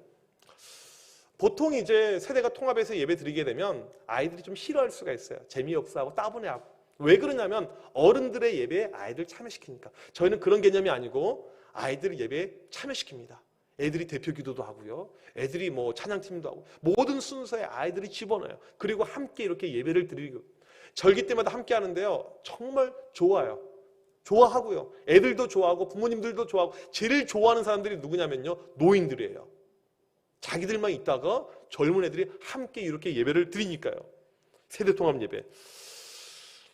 보통 이제 세대가 통합해서 예배 드리게 되면 아이들이 좀 싫어할 수가 있어요. 재미없어 하고 따분해하고. 왜 그러냐면 어른들의 예배에 아이들 참여시키니까. 저희는 그런 개념이 아니고 아이들 예배에 참여시킵니다. 애들이 대표 기도도 하고요. 애들이 뭐 찬양팀도 하고 모든 순서에 아이들이 집어넣어요. 그리고 함께 이렇게 예배를 드리고 절기 때마다 함께 하는데요. 정말 좋아요. 좋아하고요. 애들도 좋아하고 부모님들도 좋아하고 제일 좋아하는 사람들이 누구냐면요. 노인들이에요. 자기들만 있다가 젊은 애들이 함께 이렇게 예배를 드리니까요. 세대통합 예배.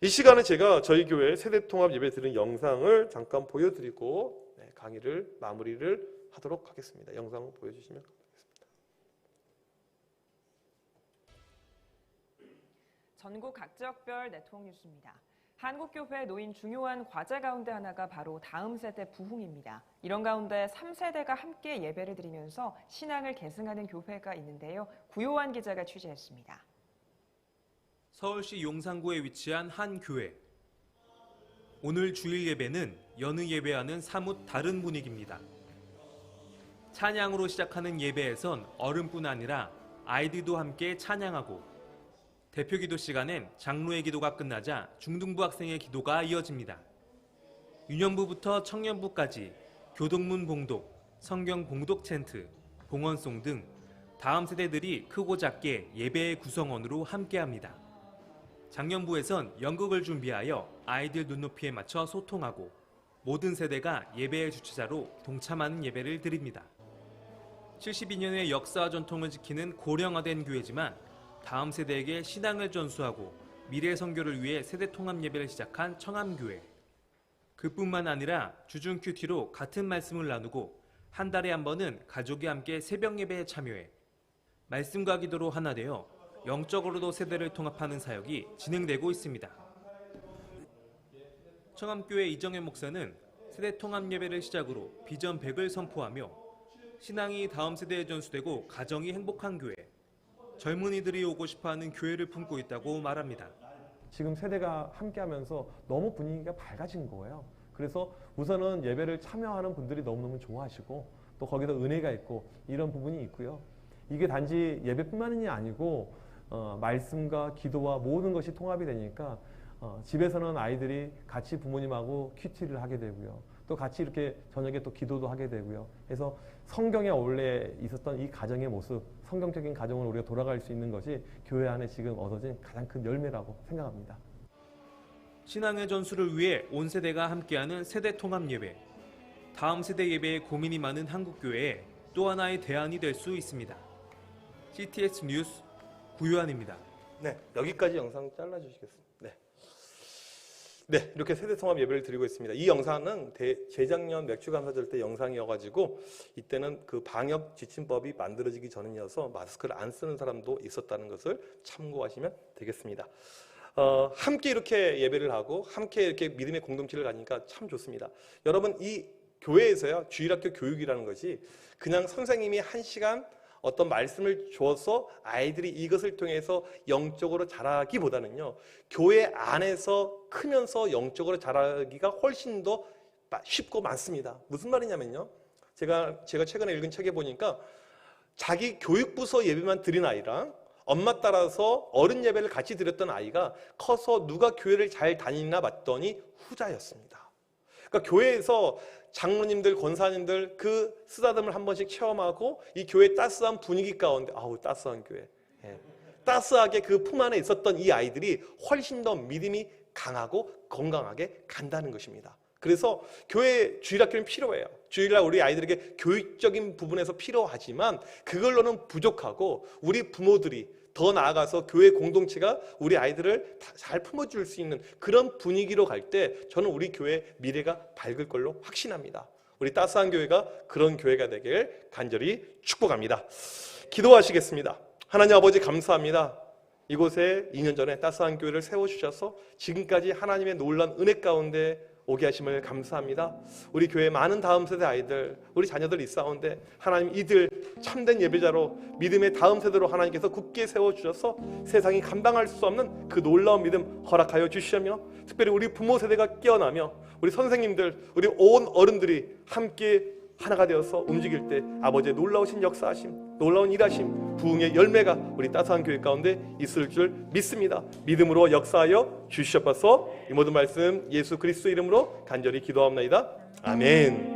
이 시간에 제가 저희 교회 세대통합 예배 드리는 영상을 잠깐 보여드리고 강의를 마무리를 하도록 하겠습니다. 영상 보여주시면 감사하겠습니다. 전국 각 지역별 네트워크 뉴스입니다. 한국교회 놓인 중요한 과제 가운데 하나가 바로 다음 세대 부흥입니다. 이런 가운데 3세대가 함께 예배를 드리면서 신앙을 계승하는 교회가 있는데요. 구요한 기자가 취재했습니다. 서울시 용산구에 위치한 한 교회. 오늘 주일 예배는 여느 예배와는 사뭇 다른 분위기입니다. 찬양으로 시작하는 예배에선 어른뿐 아니라 아이들도 함께 찬양하고 대표 기도 시간엔 장로의 기도가 끝나자 중등부 학생의 기도가 이어집니다. 유년부부터 청년부까지 교동문 봉독, 성경 봉독 챈트, 봉헌송 등 다음 세대들이 크고 작게 예배의 구성원으로 함께합니다. 장년부에선 연극을 준비하여 아이들 눈높이에 맞춰 소통하고 모든 세대가 예배의 주체자로 동참하는 예배를 드립니다. 72년의 역사와 전통을 지키는 고령화된 교회지만 다음 세대에게 신앙을 전수하고 미래 선교를 위해 세대 통합 예배를 시작한 청암교회. 그뿐만 아니라 주중 큐티로 같은 말씀을 나누고 한 달에 한 번은 가족이 함께 새벽 예배에 참여해 말씀과 기도로 하나 되어 영적으로도 세대를 통합하는 사역이 진행되고 있습니다. 청암교회 이정현 목사는 세대 통합 예배를 시작으로 비전 100을 선포하며 신앙이 다음 세대에 전수되고 가정이 행복한 교회, 젊은이들이 오고 싶어하는 교회를 품고 있다고 말합니다. 지금 세대가 함께하면서 너무 분위기가 밝아진 거예요. 그래서 우선은 예배를 참여하는 분들이 너무너무 좋아하시고 또 거기서 은혜가 있고 이런 부분이 있고요. 이게 단지 예배뿐만이 아니고 말씀과 기도와 모든 것이 통합이 되니까 집에서는 아이들이 같이 부모님하고 큐티를 하게 되고요. 또 같이 이렇게 저녁에 또 기도도 하게 되고요. 그래서 성경에 원래 있었던 이 가정의 모습, 성경적인 가정을 우리가 돌아갈 수 있는 것이 교회 안에 지금 얻어진 가장 큰 열매라고 생각합니다. 신앙의 전수를 위해 온 세대가 함께하는 세대 통합 예배. 다음 세대 예배에 고민이 많은 한국교회에 또 하나의 대안이 될 수 있습니다. CTS 뉴스 구요한입니다. 네, 여기까지 영상 잘라주시겠습니다. 네, 이렇게 세대통합 예배를 드리고 있습니다. 이 영상은 재작년 맥주감사절 때 영상이어가지고 이때는 그 방역 지침법이 만들어지기 전이어서 마스크를 안 쓰는 사람도 있었다는 것을 참고하시면 되겠습니다. 함께 이렇게 예배를 하고 함께 이렇게 믿음의 공동체를 가니까 참 좋습니다. 여러분, 이 교회에서요, 주일학교 교육이라는 것이 그냥 선생님이 1시간 어떤 말씀을 주어서 아이들이 이것을 통해서 영적으로 자라기보다는요, 교회 안에서 크면서 영적으로 자라기가 훨씬 더 쉽고 많습니다. 무슨 말이냐면요, 제가 최근에 읽은 책에 보니까 자기 교육부서 예배만 드린 아이랑 엄마 따라서 어른 예배를 같이 드렸던 아이가 커서 누가 교회를 잘 다니나 봤더니 후자였습니다. 그러니까 교회에서 장로님들, 권사님들 그 쓰다듬을 한 번씩 체험하고 이 교회 따스한 분위기 가운데, 아우 따스한 교회, 따스하게 그 품 안에 있었던 이 아이들이 훨씬 더 믿음이 강하고 건강하게 간다는 것입니다. 그래서 교회 주일학교는 필요해요. 주일날 우리 아이들에게 교육적인 부분에서 필요하지만 그걸로는 부족하고 우리 부모들이 더 나아가서 교회 공동체가 우리 아이들을 잘 품어줄 수 있는 그런 분위기로 갈 때 저는 우리 교회 미래가 밝을 걸로 확신합니다. 우리 따스한 교회가 그런 교회가 되길 간절히 축복합니다. 기도하시겠습니다. 하나님 아버지 감사합니다. 이곳에 2년 전에 따스한 교회를 세워주셔서 지금까지 하나님의 놀라운 은혜 가운데 오게 하심을 감사합니다. 우리 교회 많은 다음 세대 아이들, 우리 자녀들 있사온데 하나님 이들 참된 예배자로 믿음의 다음 세대로 하나님께서 굳게 세워주셔서 세상이 감당할 수 없는 그 놀라운 믿음 허락하여 주시며, 특별히 우리 부모 세대가 깨어나며 우리 선생님들, 우리 온 어른들이 함께 하나가 되어서 움직일 때 아버지의 놀라우신 역사하심, 놀라운 일하심, 부흥의 열매가 우리 따스한 교회 가운데 있을 줄 믿습니다. 믿음으로 역사하여 주시옵소서. 이 모든 말씀 예수 그리스도 이름으로 간절히 기도합니다. 아멘.